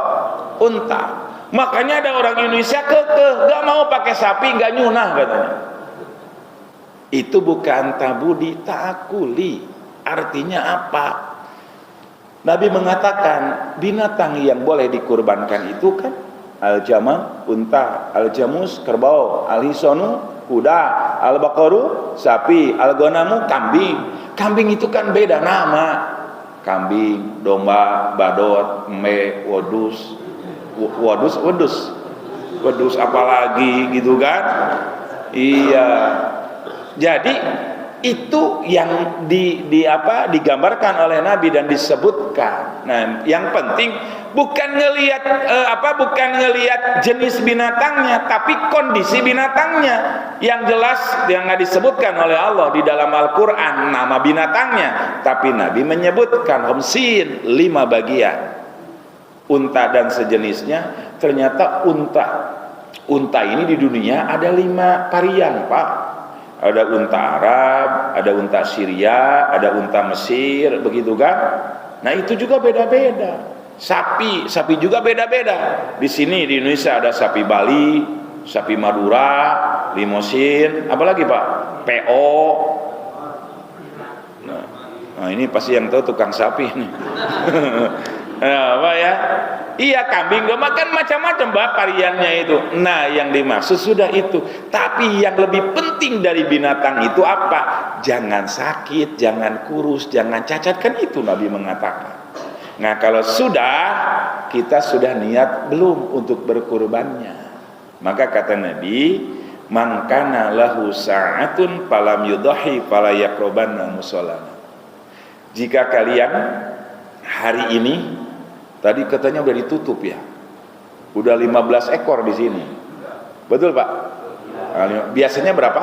unta. Makanya ada orang Indonesia kekeh gak mau pakai sapi, gak nyunah katanya. Itu bukan tabudi, ta'akuli. Artinya apa? Nabi mengatakan binatang yang boleh dikurbankan itu kan al-jamal, unta, al-jamus, kerbau, al-hisonu, kuda, al-baqaru, sapi, al-gonamu, kambing. Kambing itu kan beda nama. Kambing, domba, badot, me, wedus apalagi gitu kan. Iya. Jadi itu yang digambarkan oleh Nabi dan disebutkan. Nah, yang penting bukan ngelihat jenis binatangnya, tapi kondisi binatangnya. Yang jelas yang disebutkan oleh Allah di dalam Al-Qur'an nama binatangnya, tapi Nabi menyebutkan khamsin, 5 bagian. Unta dan sejenisnya. Ternyata unta ini di dunia ada 5 varian, Pak. Ada unta Arab, ada unta Syria, ada unta Mesir, begitu kan? Nah, itu juga beda-beda. Sapi juga beda-beda. Di sini di Indonesia ada sapi Bali, sapi Madura, Limousin, apalagi Pak? PO. Nah, ini pasti yang tahu tukang sapi nih. Nah, Pak ya? Iya, kambing domba kan macam-macam Pak variannya itu. Nah, yang dimaksud sudah itu. Tapi yang lebih penting dari binatang itu apa? Jangan sakit, jangan kurus, jangan cacat, kan itu Nabi mengatakan. Nah, kalau kita sudah niat belum untuk berkurbannya? Maka kata Nabi, man kana lahu sa'atun falam yudhi fala yaqrabanna musallana. Jika kalian hari ini, tadi katanya udah ditutup ya, udah 15 ekor di sini, betul Pak? Biasanya berapa?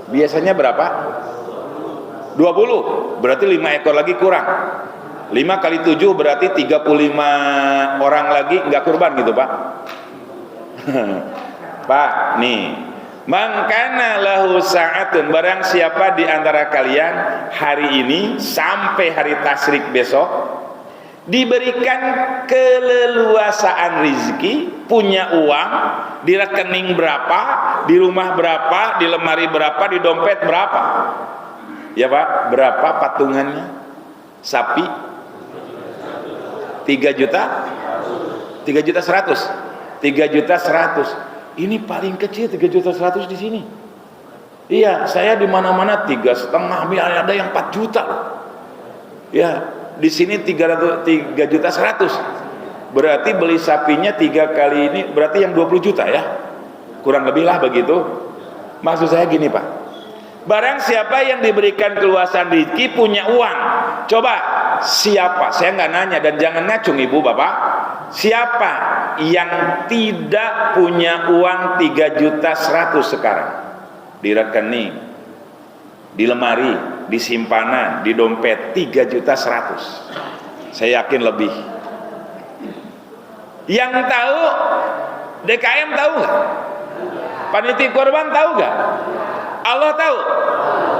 Biasanya berapa? 20, berarti 5 ekor lagi kurang. 5 kali 7 berarti 35 orang lagi nggak kurban gitu Pak. Pak, nih, man kana lahu sa'atun, barang siapa di antara kalian hari ini sampai hari tasyrik besok diberikan keleluasaan rizki, punya uang, di rekening berapa, di rumah berapa, di lemari berapa, di dompet berapa? Ya Pak, berapa patungannya? Sapi 3 juta 100. Ini paling kecil 3.100.000 di sini. Iya, saya di mana-mana 3,5, ada yang 4 juta. Ya, di sini 3.100.000. Berarti beli sapinya 3 kali ini berarti yang 20 juta ya. Kurang lebih lah begitu. Maksud saya gini Pak, barang siapa yang diberikan keluasan rezeki, punya uang, coba siapa, saya nggak nanya dan jangan ngacung ibu bapak, siapa yang tidak punya uang 3.100.000 sekarang di rekening, di lemari, di simpanan, di dompet 3.100.000? Saya yakin lebih. Yang tahu DKM tahu nggak? Panitia korban tahu nggak? Allah tahu?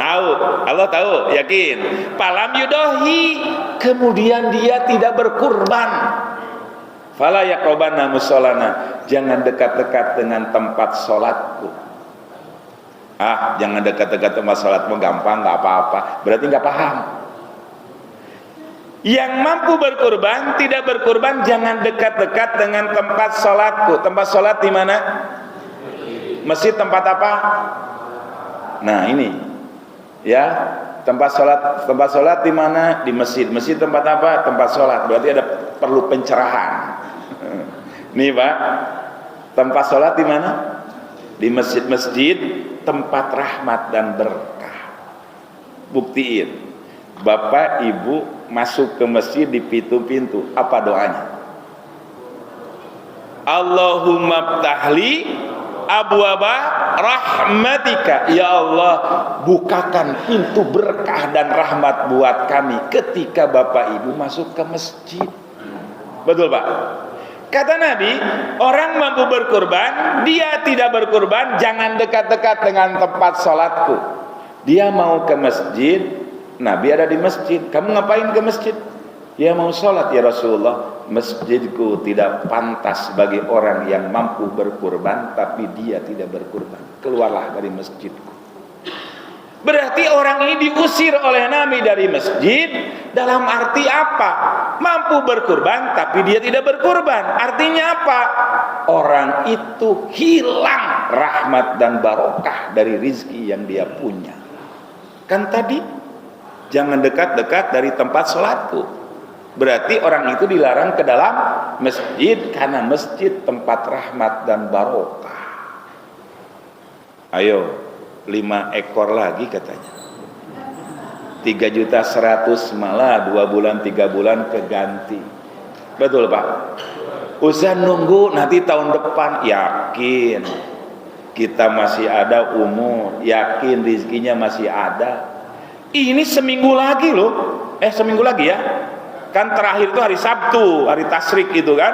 Tahu. Allah tahu, yakin. Falam yudohi, kemudian dia tidak berkurban. Fala yaqrabanna musallana, jangan dekat-dekat dengan tempat sholatku. Jangan dekat-dekat tempat sholatmu, gampang, nggak apa-apa. Berarti nggak paham. Yang mampu berkurban, tidak berkurban, jangan dekat-dekat dengan tempat sholatku. Tempat sholat di mana? Masjid, tempat apa? Nah ini ya, Tempat sholat di mana? Di masjid. Masjid tempat apa? Tempat sholat. Berarti ada perlu pencerahan. Nih Pak, tempat sholat di mana? Di masjid-masjid, tempat rahmat dan berkah. Buktiin. Bapak ibu masuk ke masjid di pintu-pintu, apa doanya? Allahumma ftahli abwaba rahmatika, ya Allah bukakan pintu berkah dan rahmat buat kami ketika bapak ibu masuk ke masjid. Betul Pak? Kata Nabi, orang mampu berkurban, dia tidak berkurban, jangan dekat-dekat dengan tempat sholatku. Dia mau ke masjid, Nabi ada di masjid, kamu ngapain ke masjid? Ya mau sholat ya Rasulullah. Masjidku tidak pantas bagi orang yang mampu berkurban tapi dia tidak berkurban, keluarlah dari masjidku. Berarti orang ini diusir oleh Nabi dari masjid. Dalam arti apa? Mampu berkurban tapi dia tidak berkurban. Artinya apa? Orang itu hilang rahmat dan barokah dari rizki yang dia punya. Kan tadi jangan dekat-dekat dari tempat sholatku. Berarti orang itu dilarang ke dalam masjid, karena masjid tempat rahmat dan barokah. Ayo, 5 ekor lagi katanya. 3.100.000 malah 2 bulan 3 bulan keganti. Betul Pak? Usah nunggu nanti tahun depan. Yakin kita masih ada umur, yakin rizkinya masih ada. Ini seminggu lagi loh. Seminggu lagi ya. Kan terakhir itu hari Sabtu, hari Tasyrik itu kan.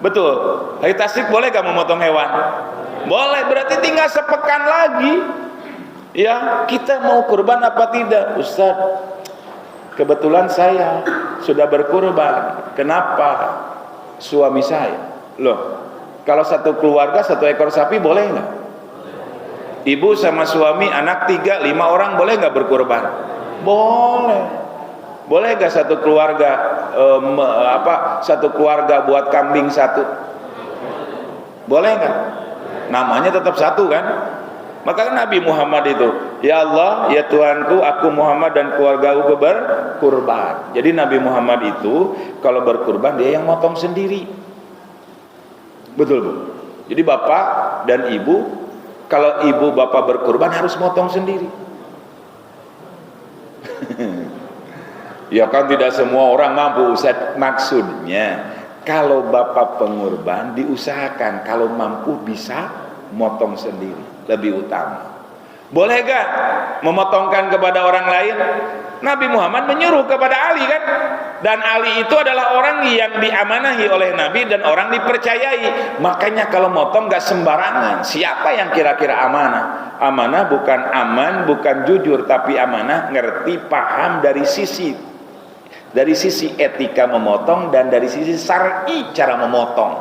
Betul. Hari Tasyrik boleh gak memotong hewan? Boleh, berarti tinggal sepekan lagi. Ya, kita mau kurban apa tidak? Ustaz, kebetulan saya sudah berkurban. Kenapa? Suami saya. Loh, kalau satu keluarga 1 ekor sapi boleh nggak? Ibu sama suami, anak 3, 5 orang boleh nggak berkurban? Boleh. Boleh gak satu keluarga satu keluarga buat kambing 1? Boleh gak? Namanya tetap 1 kan? Maka kan Nabi Muhammad itu, ya Allah, ya Tuhanku, aku Muhammad dan keluargaku berkurban. Jadi Nabi Muhammad itu kalau berkurban dia yang motong sendiri. Betul Bu? Jadi bapak dan ibu, kalau ibu bapak berkurban harus motong sendiri. Ya kan tidak semua orang mampu Ustaz. Maksudnya kalau bapak pengurban diusahakan kalau mampu bisa motong sendiri, lebih utama. Boleh gak memotongkan kepada orang lain? Nabi Muhammad menyuruh kepada Ali kan. Dan Ali itu adalah orang yang diamanahi oleh Nabi dan orang dipercayai. Makanya kalau motong gak sembarangan. Siapa yang kira-kira amanah? Amanah bukan aman, bukan jujur, tapi amanah ngerti, paham dari sisi etika memotong dan dari sisi syar'i cara memotong.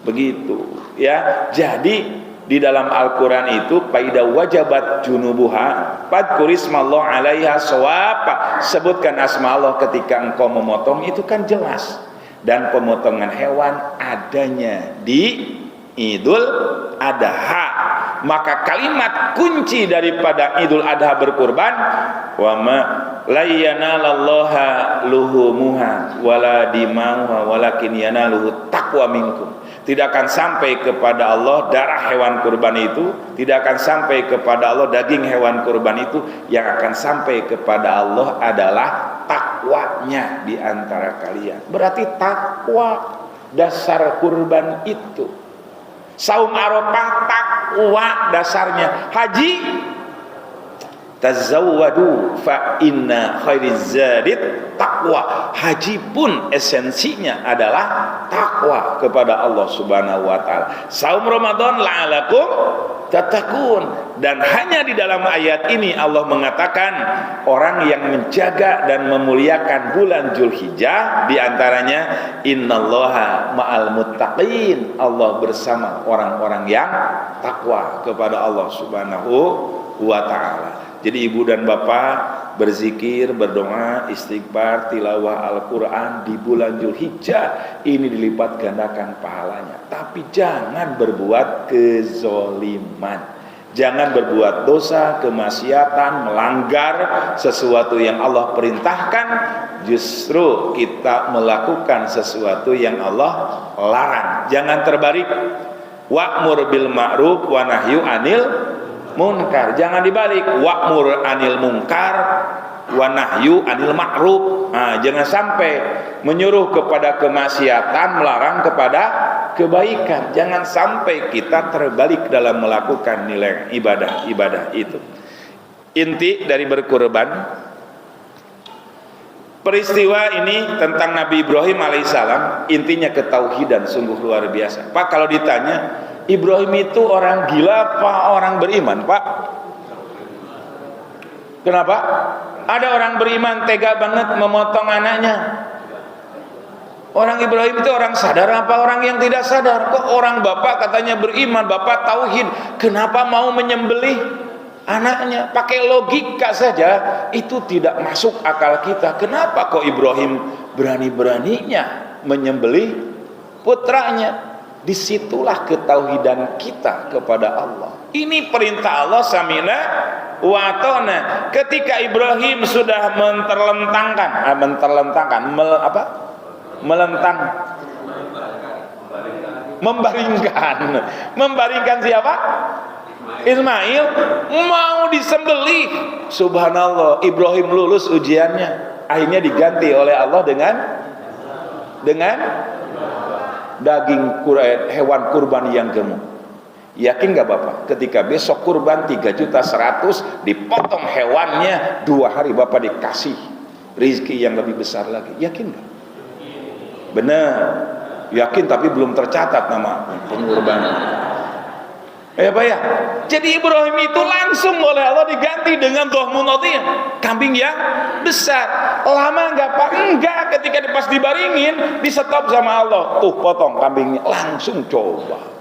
Begitu ya. Jadi di dalam Al-Quran itu faida wajabat junubuha fadkurismallah alaiha shawab, sebutkan asma Allah ketika engkau memotong, itu kan jelas. Dan pemotongan hewan adanya di Idul Adha. Maka kalimat kunci daripada Idul Adha berkurban, wa ma la yanalallaha luhumuha wala dimauha walakin yanaluhu taqwa minkum. Tidak akan sampai kepada Allah darah hewan kurban itu, tidak akan sampai kepada Allah daging hewan kurban itu. Yang akan sampai kepada Allah adalah takwanya di antara kalian. Berarti takwa dasar kurban itu. Saum Arafah takwa dasarnya. Haji tazawwadu fa inna khairizz zadit taqwa. Haji pun esensinya adalah takwa kepada Allah Subhanahu wa taala. Saum Ramadan la'alakum tattaqun. Dan hanya di dalam ayat ini Allah mengatakan orang yang menjaga dan memuliakan bulan Zulhijjah, di antaranya innallaha ma'al muttaqin. Allah bersama orang-orang yang takwa kepada Allah Subhanahu wa taala. Jadi ibu dan bapak berzikir, berdoa, istighfar, tilawah Al-Quran di bulan Zulhijjah, ini dilipat gandakan pahalanya. Tapi jangan berbuat kezoliman. Jangan berbuat dosa, kemaksiatan, melanggar sesuatu yang Allah perintahkan, justru kita melakukan sesuatu yang Allah larang. Jangan terbalik. Wa'mur bil ma'ruf wa nahyu anil munkar. Jangan dibalik. Wa'mur anil munkar wa nahyu anil ma'ruf. Nah, jangan sampai menyuruh kepada kemaksiatan, melarang kepada kebaikan. Jangan sampai kita terbalik dalam melakukan nilai ibadah itu. Inti dari berkurban, peristiwa ini tentang Nabi Ibrahim alaihissalam, intinya ketauhidan, sungguh luar biasa. Pak, kalau ditanya Ibrahim itu orang gila apa orang beriman, Pak? Kenapa? Ada orang beriman tega banget memotong anaknya. Orang Ibrahim itu orang sadar apa orang yang tidak sadar? Kok orang bapak katanya beriman, bapak tauhid, kenapa mau menyembelih anaknya? Pakai logika saja itu tidak masuk akal kita. Kenapa kok Ibrahim berani-beraninya menyembelih putranya? Disitulah ketauhidan kita kepada Allah. Ini perintah Allah, samina wa ata'na. Ketika Ibrahim sudah membaringkan siapa? Ismail mau disembelih. Subhanallah, Ibrahim lulus ujiannya, akhirnya diganti oleh Allah dengan daging hewan kurban yang gemuk. Yakin gak Bapak? Ketika besok kurban 3.100.000 dipotong hewannya, 2 hari Bapak dikasih rezeki yang lebih besar lagi. Yakin gak? Benar, yakin, tapi belum tercatat nama pengorban. Pak ya. Jadi Ibrahim itu langsung oleh Allah diganti dengan dhahmun adhim, kambing yang besar. Lama enggak Pak? Enggak, ketika pas dibaringin di stop sama Allah. Potong kambingnya, langsung coba.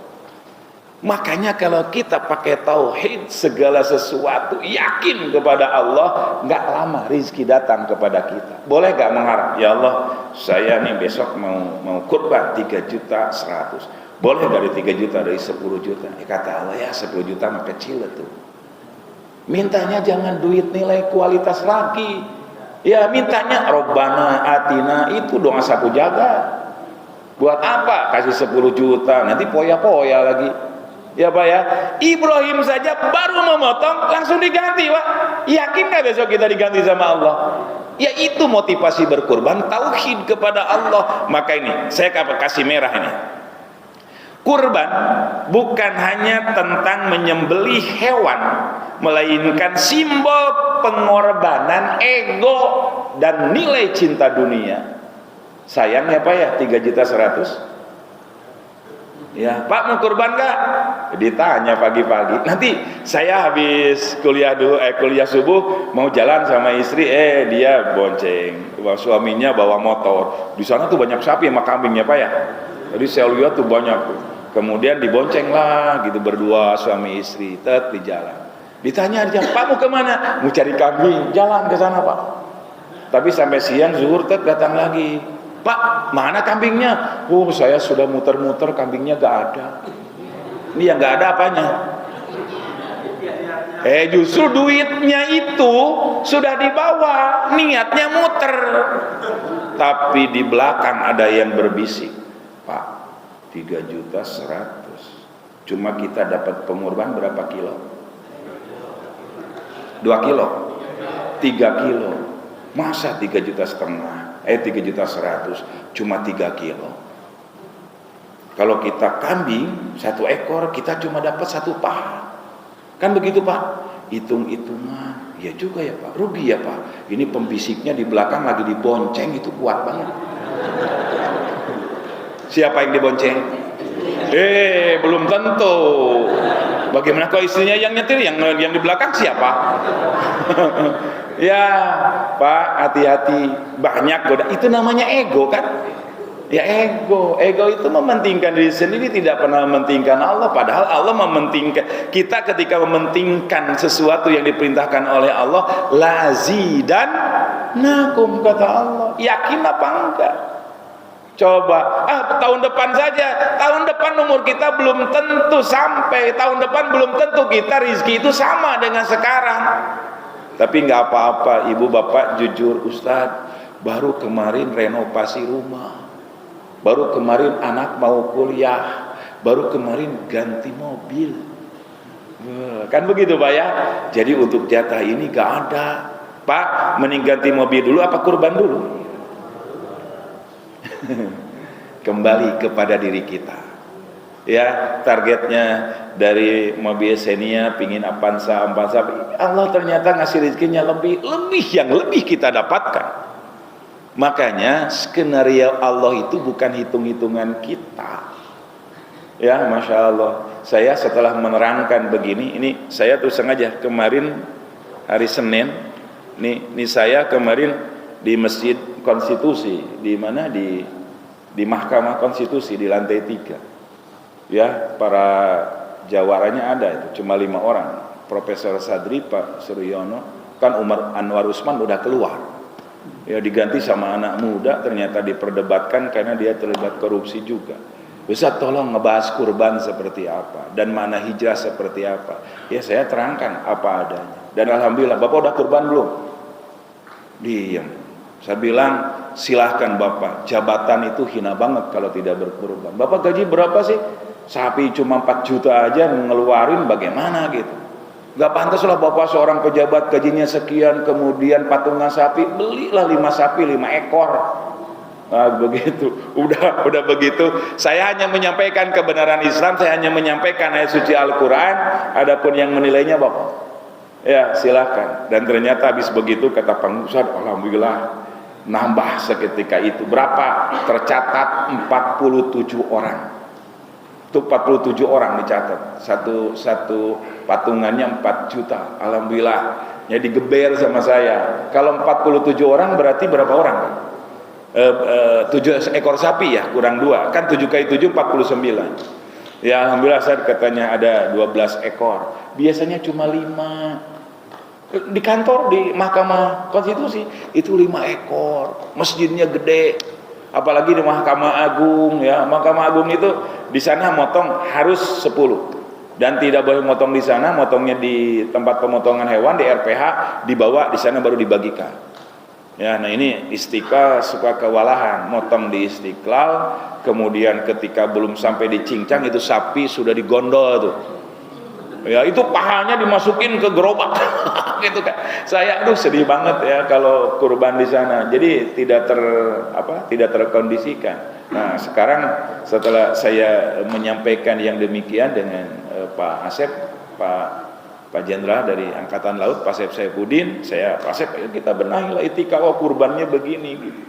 Makanya kalau kita pakai tauhid, segala sesuatu yakin kepada Allah, nggak lama rezeki datang kepada kita. Boleh nggak mengharap, ya Allah, saya nih besok mau kurban 3.100.000. Boleh dari 3 juta, dari 10 juta. Kata Allah, ya 10 juta mah kecil itu. Mintanya jangan duit nilai kualitas lagi. Ya mintanya Robbana atina, itu doa sapu jaga. Buat apa kasih 10 juta, nanti poya-poya lagi. Ya Pak ya, Ibrahim saja baru memotong langsung diganti, Pak. Yakin nggak besok kita diganti sama Allah? Ya itu motivasi berkurban, tauhid kepada Allah. Maka ini saya kasih merah ini. Kurban bukan hanya tentang menyembelih hewan, melainkan simbol pengorbanan ego dan nilai cinta dunia. Sayang ya Pak ya, 3.100.000. Ya, Pak mau kurban gak? Ditanya pagi-pagi. Nanti saya habis kuliah subuh mau jalan sama istri, dia bonceng. Suaminya bawa motor. Di sana tuh banyak sapi sama kambingnya Pak ya. Jadi saya lihat tuh banyak tuh. Kemudian dibonceng lah gitu berdua suami istri, di jalan. Ditanya dia, Pak mau kemana? Mau cari kambing. Jalan ke sana Pak. Tapi sampai siang zuhur datang lagi. Pak, mana kambingnya? Saya sudah muter-muter, kambingnya gak ada. Ini yang gak ada apanya? Justru duitnya itu sudah dibawa, niatnya muter. Tapi di belakang ada yang berbisik, Pak, 3.100.000. Cuma kita dapat pengorban berapa kilo? 2 kilo? 3 kilo. Masa 3,5 juta? 3.100.000 cuma 3 kilo. Kalau kita kambing 1 ekor kita cuma dapat 1 paha. Kan begitu Pak? Hitung-hitungan. Ya juga ya Pak, rugi ya Pak. Ini pembisiknya di belakang lagi dibonceng, itu kuat banget. Siapa yang dibonceng? Belum tentu. Bagaimana kalau istrinya yang nyetir, yang di belakang siapa? Ya Pak, hati-hati, banyak goda. Itu namanya ego kan? Ya ego itu mementingkan diri sendiri, tidak pernah mementingkan Allah. Padahal Allah mementingkan kita. Ketika mementingkan sesuatu yang diperintahkan oleh Allah, lazidan nakum, kata Allah. Yakin apa enggak? Coba, tahun depan saja. Tahun depan umur kita belum tentu sampai. Tahun depan belum tentu kita rizki itu sama dengan sekarang. Tapi nggak apa-apa, ibu bapak jujur, Ustadz, baru kemarin renovasi rumah, baru kemarin anak mau kuliah, baru kemarin ganti mobil. Kan begitu Pak ya. Jadi untuk jatah ini nggak ada. Pak, mending ganti mobil dulu apa kurban dulu? Kembali kepada diri kita ya. Targetnya dari mobil Xenia pingin Avanza, Allah ternyata ngasih rezekinya lebih yang lebih kita dapatkan. Makanya skenario Allah itu bukan hitung-hitungan kita ya. Masya Allah, saya setelah menerangkan begini, ini saya tuh sengaja kemarin hari Senin nih saya kemarin di Masjid Konstitusi, di mana di Mahkamah Konstitusi di lantai 3 ya. Para jawarannya ada itu cuma 5 orang, Profesor Sadri, Pak Suryono, kan Umar Anwar Usman udah keluar ya, diganti sama anak muda, ternyata diperdebatkan karena dia terlibat korupsi juga. Ustaz tolong ngebahas kurban seperti apa dan mana hijrah seperti apa ya. Saya terangkan apa adanya dan alhamdulillah. Bapak udah kurban belum? Diam. Saya bilang silahkan Bapak, jabatan itu hina banget kalau tidak berkurban. Bapak gaji berapa sih? Sapi cuma 4 juta aja ngeluarin, bagaimana gitu. Gak pantas lah Bapak seorang pejabat gajinya sekian, kemudian patungan sapi, belilah 5 sapi 5 ekor. Nah, begitu. Udah begitu. Saya hanya menyampaikan kebenaran Islam, saya hanya menyampaikan ayat suci Al-Quran. Adapun yang menilainya Bapak, ya silahkan. Dan ternyata habis begitu kata Pak Ustadz, alhamdulillah nambah seketika itu. Berapa? Tercatat 47 orang. Itu 47 orang dicatat. Satu patungannya 4 juta. Alhamdulillah. Ya digeber sama saya. Kalau 47 orang berarti berapa orang? 7 ekor sapi ya, kurang 2. Kan 7 kali 7 49. Ya alhamdulillah, saya katanya ada 12 ekor. Biasanya cuma 5. Di kantor di Mahkamah Konstitusi itu 5 ekor. Masjidnya gede. Apalagi di Mahkamah Agung ya. Mahkamah Agung itu di sana motong harus 10. Dan tidak boleh motong di sana, motongnya di tempat pemotongan hewan di RPH, dibawa di sana baru dibagikan. Ya, nah ini Istiqlal suka kewalahan, motong di Istiqlal, kemudian ketika belum sampai di Cincang itu sapi sudah digondol tuh. Ya, itu pahanya dimasukin ke gerobak. Gitu kan. Saya sedih banget ya kalau kurban di sana. Jadi tidak terkondisikan. Nah, sekarang setelah saya menyampaikan yang demikian dengan Pak Asep, Pak Jenderal dari Angkatan Laut, Pak Asep Saifuddin, Pak Asep, ayo kita benahi lah etika, kurbannya begini gitu.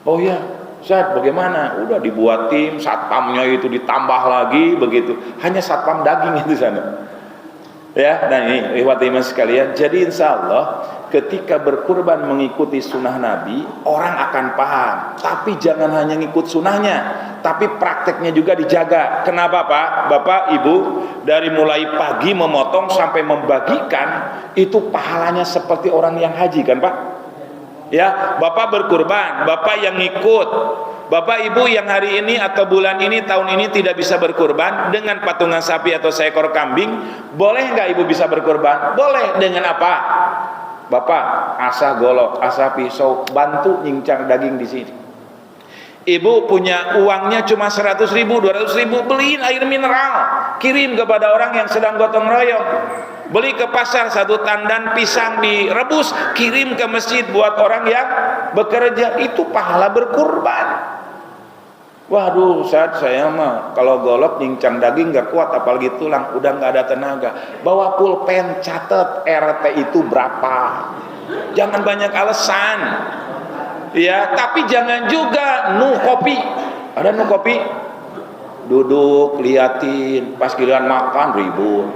Oh ya, Ustaz bagaimana? Udah dibuat tim, satpamnya itu ditambah lagi begitu. Hanya satpam daging itu sana. Ya, nah ini ikhwati iman sekalian. Jadi insya Allah ketika berkurban mengikuti sunnah Nabi, orang akan paham. Tapi jangan hanya ngikut sunnahnya, tapi prakteknya juga dijaga. Kenapa Pak? Bapak, Ibu, dari mulai pagi memotong sampai membagikan, itu pahalanya seperti orang yang haji kan Pak? Ya, Bapak berkurban, Bapak yang ngikut. Bapak Ibu yang hari ini atau bulan ini, tahun ini tidak bisa berkurban dengan patungan sapi atau seekor kambing, boleh nggak Ibu bisa berkurban? Boleh. Dengan apa? Bapak asah golok, asah pisau, bantu nyincang daging di sini. Ibu punya uangnya cuma 100.000, 200.000, beliin air mineral, kirim kepada orang yang sedang gotong royong. Beli ke pasar 1 tandan pisang direbus, kirim ke masjid buat orang yang bekerja. Itu pahala berkurban. Waduh, Ustaz, saya mah kalau golok nyincang daging gak kuat, apalagi tulang, udah gak ada tenaga. Bawa pulpen, catat RT itu berapa. Jangan banyak alasan. Ya, tapi jangan juga nu kopi. Ada nu kopi? Duduk, liatin, pas giliran makan ribut.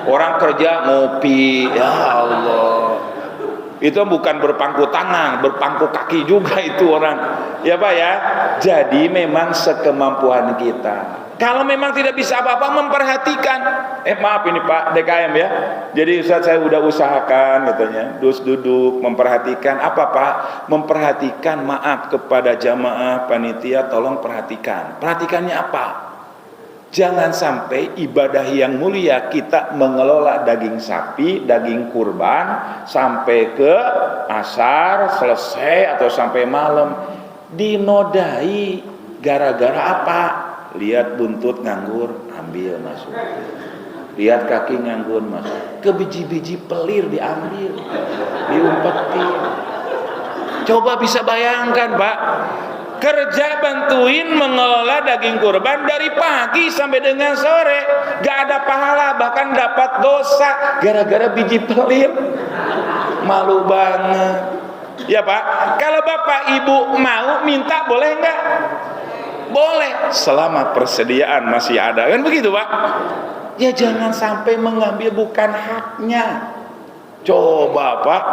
Orang kerja ngopi, ya Allah. Itu bukan berpangku tangan, berpangku kaki juga itu orang. Ya Pak ya. Jadi memang sekemampuan kita. Kalau memang tidak bisa apa-apa, memperhatikan. Maaf ini Pak DKM ya. Jadi Ustaz saya udah usahakan katanya, terus duduk memperhatikan apa Pak? Memperhatikan, maaf kepada jamaah panitia, tolong perhatikan. Perhatikannya apa? Jangan sampai ibadah yang mulia kita mengelola daging sapi, daging kurban sampai ke asar selesai atau sampai malam dinodai gara-gara apa? Lihat buntut nganggur, ambil masuk. Lihat kaki nganggur masuk. Ke biji-biji pelir diambil, diumpetin. Coba bisa bayangkan Pak, kerja bantuin mengelola daging kurban dari pagi sampai dengan sore, gak ada pahala, bahkan dapat dosa gara-gara biji pelir. Malu banget. Ya Pak, kalau Bapak Ibu mau minta boleh nggak? Boleh, selama persediaan masih ada, kan begitu Pak? Ya jangan sampai mengambil bukan haknya. Coba Pak.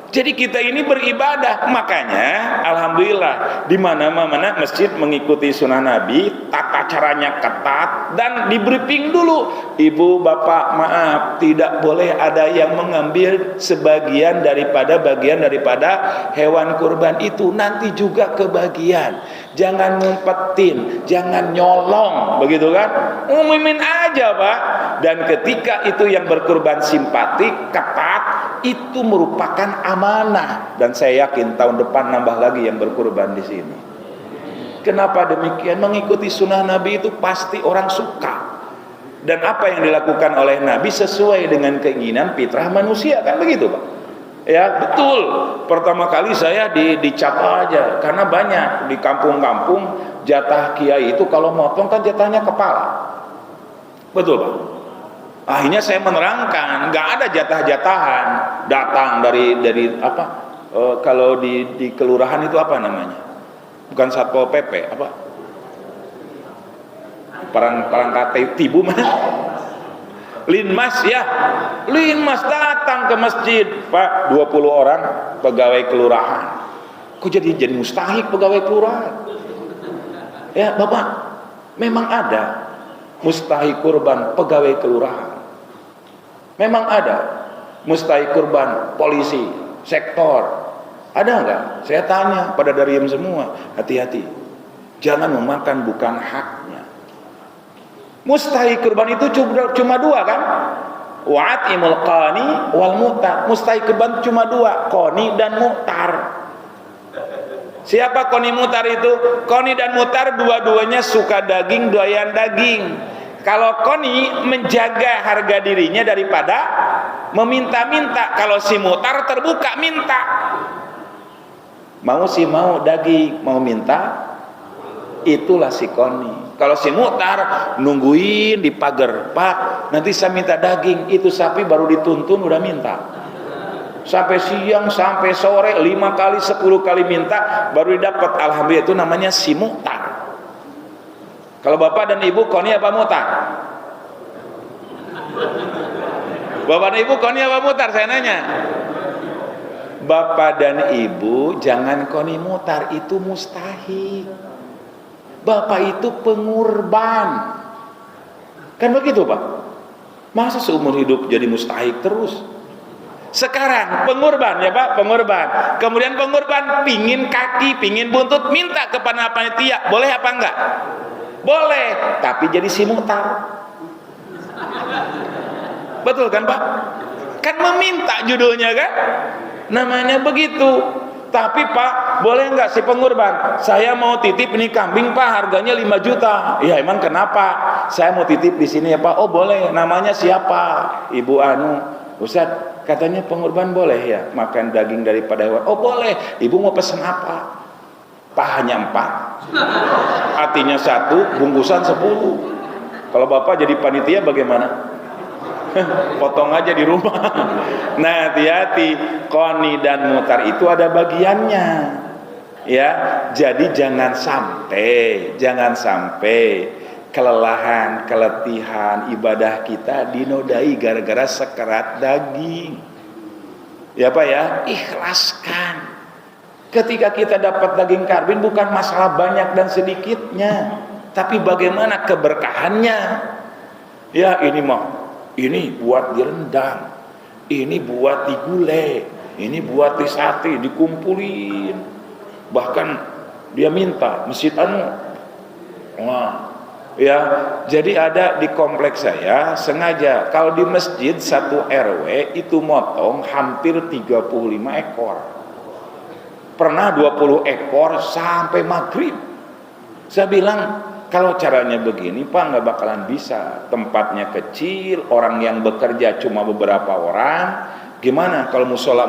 Jadi kita ini beribadah, makanya alhamdulillah di mana-mana masjid mengikuti sunnah Nabi, tata caranya ketat dan di briefing dulu. Ibu, bapak, maaf, tidak boleh ada yang mengambil sebagian daripada hewan kurban itu, nanti juga kebagian. Jangan ngumpetin, jangan nyolong, begitu kan? Umumin aja Pak. Dan ketika itu yang berkurban simpatik, ketat, itu merupakan amanah, dan saya yakin tahun depan nambah lagi yang berkurban di sini. Kenapa demikian? Mengikuti sunnah Nabi itu pasti orang suka, dan apa yang dilakukan oleh Nabi sesuai dengan keinginan fitrah manusia, kan begitu Pak? Ya betul. Pertama kali saya dicap aja, karena banyak di kampung-kampung jatah kiai itu kalau motong kan jatahnya kepala, betul Pak? Akhirnya saya menerangkan, nggak ada jatah-jatahan datang dari apa? Kalau di kelurahan itu apa namanya? Bukan Satpol PP, apa? Perangkat tibu mana? Linmas ya. Linmas datang ke masjid, Pak, 20 orang pegawai kelurahan. Kok jadi mustahik pegawai kelurahan? Ya, Bapak, memang ada mustahik kurban pegawai kelurahan. Memang ada mustahik kurban polisi, sektor. Ada enggak? Saya tanya pada dariem semua. Hati-hati, jangan memakan bukan haknya. Mustahik kurban itu cuma dua kan? Wa'atimul qani wal mu'tar. Mustahik kurban cuma dua, qani dan mu'tar. Siapa qani mu'tar itu? Qani dan mu'tar dua-duanya suka daging, doyan daging. Kalau qani menjaga harga dirinya daripada meminta-minta. Kalau si mu'tar terbuka minta. Mau daging, mau minta, itulah si qani. Kalau si mu'tar nungguin di pagar, Pak, nanti saya minta daging, itu sapi baru dituntun udah minta. Sampai siang, sampai sore, 5 kali, 10 kali minta, baru didapat. Alhamdulillah, itu namanya si mu'tar. Kalau bapak dan ibu qani apa mu'tar? Bapak dan ibu qani apa mu'tar? Saya nanya. Bapak dan ibu jangan qani mu'tar, itu mustahil. Bapak itu pengurban. Kan begitu Pak? Masa seumur hidup jadi mustahil terus? Sekarang pengurban ya Pak, pengurban. Kemudian pengurban pingin kaki, pingin buntut, minta kepada panitia, boleh apa enggak? Boleh, tapi jadi si mu'tar. Betul kan Pak? Kan meminta judulnya kan? Namanya begitu. Tapi Pak, boleh nggak si pengurban? Saya mau titip ini kambing Pak, harganya 5 juta. Ya emang kenapa? Saya mau titip di sini ya Pak. Oh boleh, namanya siapa? Ibu anu. Ustaz, katanya pengurban boleh ya makan daging daripada hewan. Oh boleh. Ibu mau pesan apa? Pahanya 4, hatinya 1, bungkusan 10. Kalau bapak jadi panitia bagaimana? Potong aja di rumah. Nah hati-hati, qani dan mu'tar itu ada bagiannya ya. Jadi jangan sampai kelelahan, keletihan ibadah kita dinodai gara-gara sekerat daging ya Pak ya. Ikhlaskan. Ketika kita dapat daging karbin bukan masalah banyak dan sedikitnya, tapi bagaimana keberkahannya. Ya ini buat direndang, ini buat digulai, ini buat disate, dikumpulin. Bahkan dia minta masjid ya, jadi ada di kompleks saya sengaja kalau di masjid satu RW itu motong hampir 35 ekor, pernah 20 ekor sampai maghrib. Saya bilang kalau caranya begini Pak nggak bakalan bisa, tempatnya kecil, orang yang bekerja cuma beberapa orang, gimana kalau musola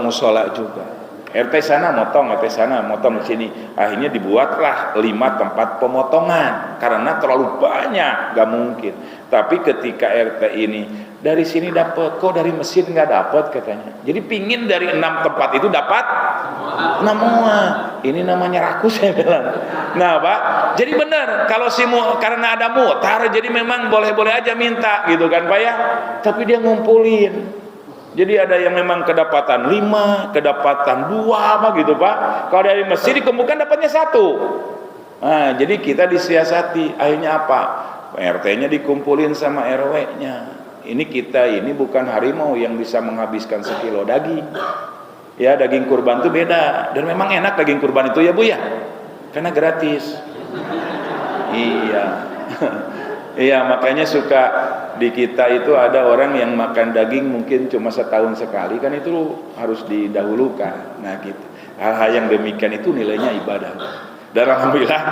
juga. RT sana motong, RT sana motong di sini. Akhirnya dibuatlah 5 tempat pemotongan karena terlalu banyak, gak mungkin. Tapi ketika RT ini dari sini dapat, kok dari mesin nggak dapat katanya. Jadi pingin dari 6 tempat itu dapat semua. Ini namanya rakus saya bilang. Nah Pak, jadi benar kalau karena ada mutar, jadi memang boleh-boleh aja minta gitu kan Pak ya. Tapi dia ngumpulin. Jadi ada yang memang kedapatan 5, kedapatan 2 apa gitu Pak. Kalau dari masjid dikumpulkan dapatnya 1. Nah, jadi kita disiasati. Akhirnya apa? RT-nya dikumpulin sama RW-nya. Ini bukan harimau yang bisa menghabiskan sekilo daging. Ya, daging kurban itu beda. Dan memang enak daging kurban itu ya Bu ya. Karena gratis. Iya. Iya, makanya suka di kita itu ada orang yang makan daging mungkin cuma setahun sekali, kan itu harus didahulukan. Nah gitu, hal-hal yang demikian itu nilainya ibadah. Dan alhamdulillah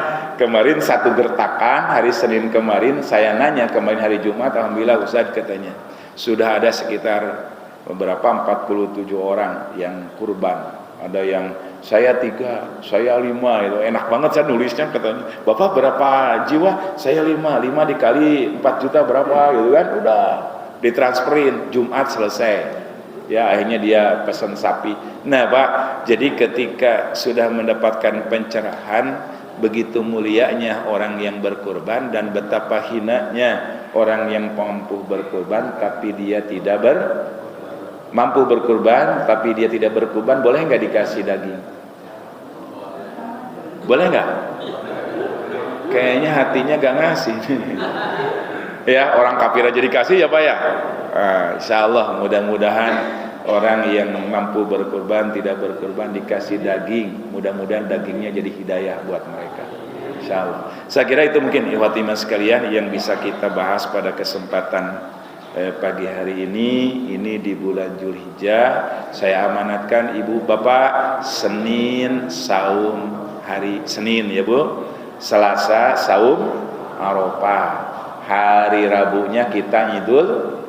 kemarin satu gertakan hari Senin kemarin, saya nanya kemarin hari Jumat, alhamdulillah Ustaz katanya sudah ada sekitar beberapa 47 orang yang kurban. Ada yang saya 3, saya 5, itu enak banget saya nulisnya, katanya Bapak berapa jiwa? Saya 5 dikali 4 juta berapa gitu kan, udah ditransferin. Jumat selesai ya, akhirnya dia pesan sapi. Nah Pak, jadi ketika sudah mendapatkan pencerahan begitu mulianya orang yang berkurban dan betapa hinanya orang yang mampu berkurban tapi dia tidak mampu berkurban tapi dia tidak berkurban, boleh nggak dikasih daging? Boleh nggak? Kayaknya hatinya gak ngasih. Ya, orang kafir aja dikasih ya Pak ya. Insya Allah mudah-mudahan orang yang mampu berkurban tidak berkurban dikasih daging, mudah-mudahan dagingnya jadi hidayah buat mereka. Insya Allah. Saya kira itu mungkin ikhwatimah sekalian yang bisa kita bahas pada kesempatan pagi hari ini di bulan Zulhijjah. Saya amanatkan ibu bapak Senin saum hari Senin ya Bu, Selasa saum Arafah, hari Rabunya kita Idul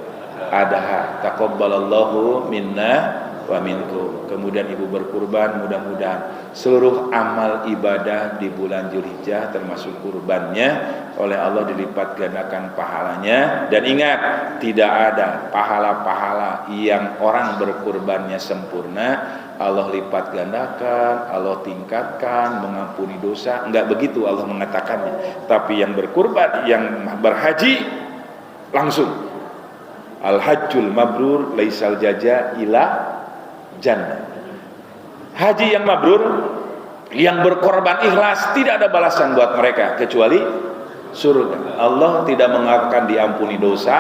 Adha. Taqabbalallahu minna wa minkum. Kemudian ibu berkurban, mudah-mudahan seluruh amal ibadah di bulan Zulhijjah termasuk kurbannya oleh Allah dilipat gandakan pahalanya. Dan ingat, tidak ada pahala-pahala yang orang berkurbannya sempurna Allah lipat gandakan, Allah tingkatkan, mengampuni dosa. Enggak begitu Allah mengatakannya. Tapi yang berkurban, yang berhaji langsung al-hajjul mabrur laisal jaza ila jannah. Haji yang mabrur, yang berkorban ikhlas, tidak ada balasan buat mereka kecuali surga. Allah tidak mengatakan diampuni dosa,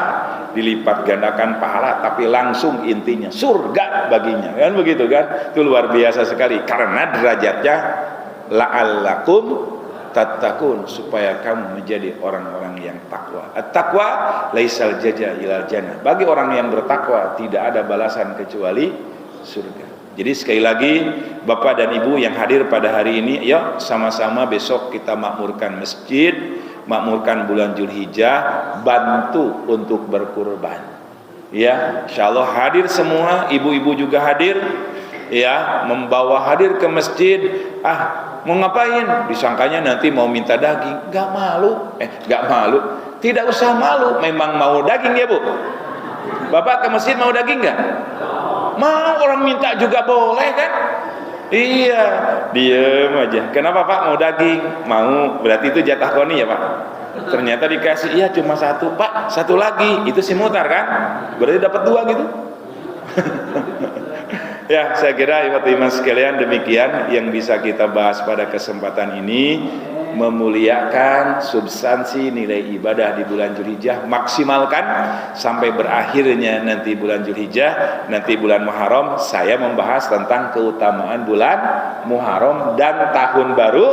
dilipat gandakan pahala, tapi langsung intinya surga baginya, kan begitu kan? Itu luar biasa sekali karena derajatnya la'allakum tattaqun, supaya kamu menjadi orang-orang yang takwa. At-taqwa laisal jaza ilal jannah. Bagi orang yang bertakwa tidak ada balasan kecuali surga. Jadi sekali lagi Bapak dan Ibu yang hadir pada hari ini, yuk sama-sama besok kita makmurkan masjid, makmurkan bulan Zulhijjah, bantu untuk berkurban. Ya, insyaallah hadir semua, ibu-ibu juga hadir. Ya, membawa hadir ke masjid. Mau ngapain? Disangkanya nanti mau minta daging. Gak malu. Gak malu. Tidak usah malu. Memang mau daging ya Bu? Bapak ke masjid mau daging gak? Mau, orang minta juga boleh kan? Iya, diem aja. Kenapa Pak mau daging? Mau, berarti itu jatah koni ya Pak? Ternyata dikasih, iya cuma 1 Pak, 1 lagi. Itu si mutar kan? Berarti dapat 2 gitu. Ya, saya kira ikhwati iman sekalian demikian yang bisa kita bahas pada kesempatan ini. memuliakan substansi nilai ibadah di bulan Dzulhijjah, maksimalkan sampai berakhirnya nanti bulan Dzulhijjah, nanti bulan Muharram. Saya membahas tentang keutamaan bulan Muharram dan tahun baru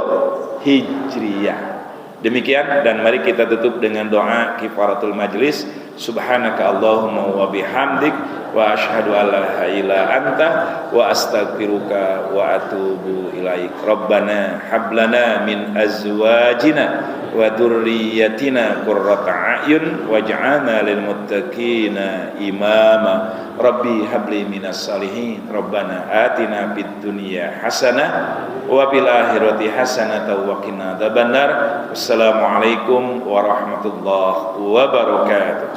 Hijriyah. Demikian, dan mari kita tutup dengan doa kifaratul majlis. Subhanaka Allahumma wa bihamdik wa asyhadu an la ilaha illa anta wa astaghfiruka wa atubu ilaik. Rabbana hablana min azwajina wa dzurriyyatina qurrata a'yun waj'alna lil muttaqina imama. Rabbi habli minas salihin. Rabbana atina fid dunya hasanah wa fil akhirati hasanah wa qina adzabannar. Wassalamualaikum warahmatullahi wabarakatuh.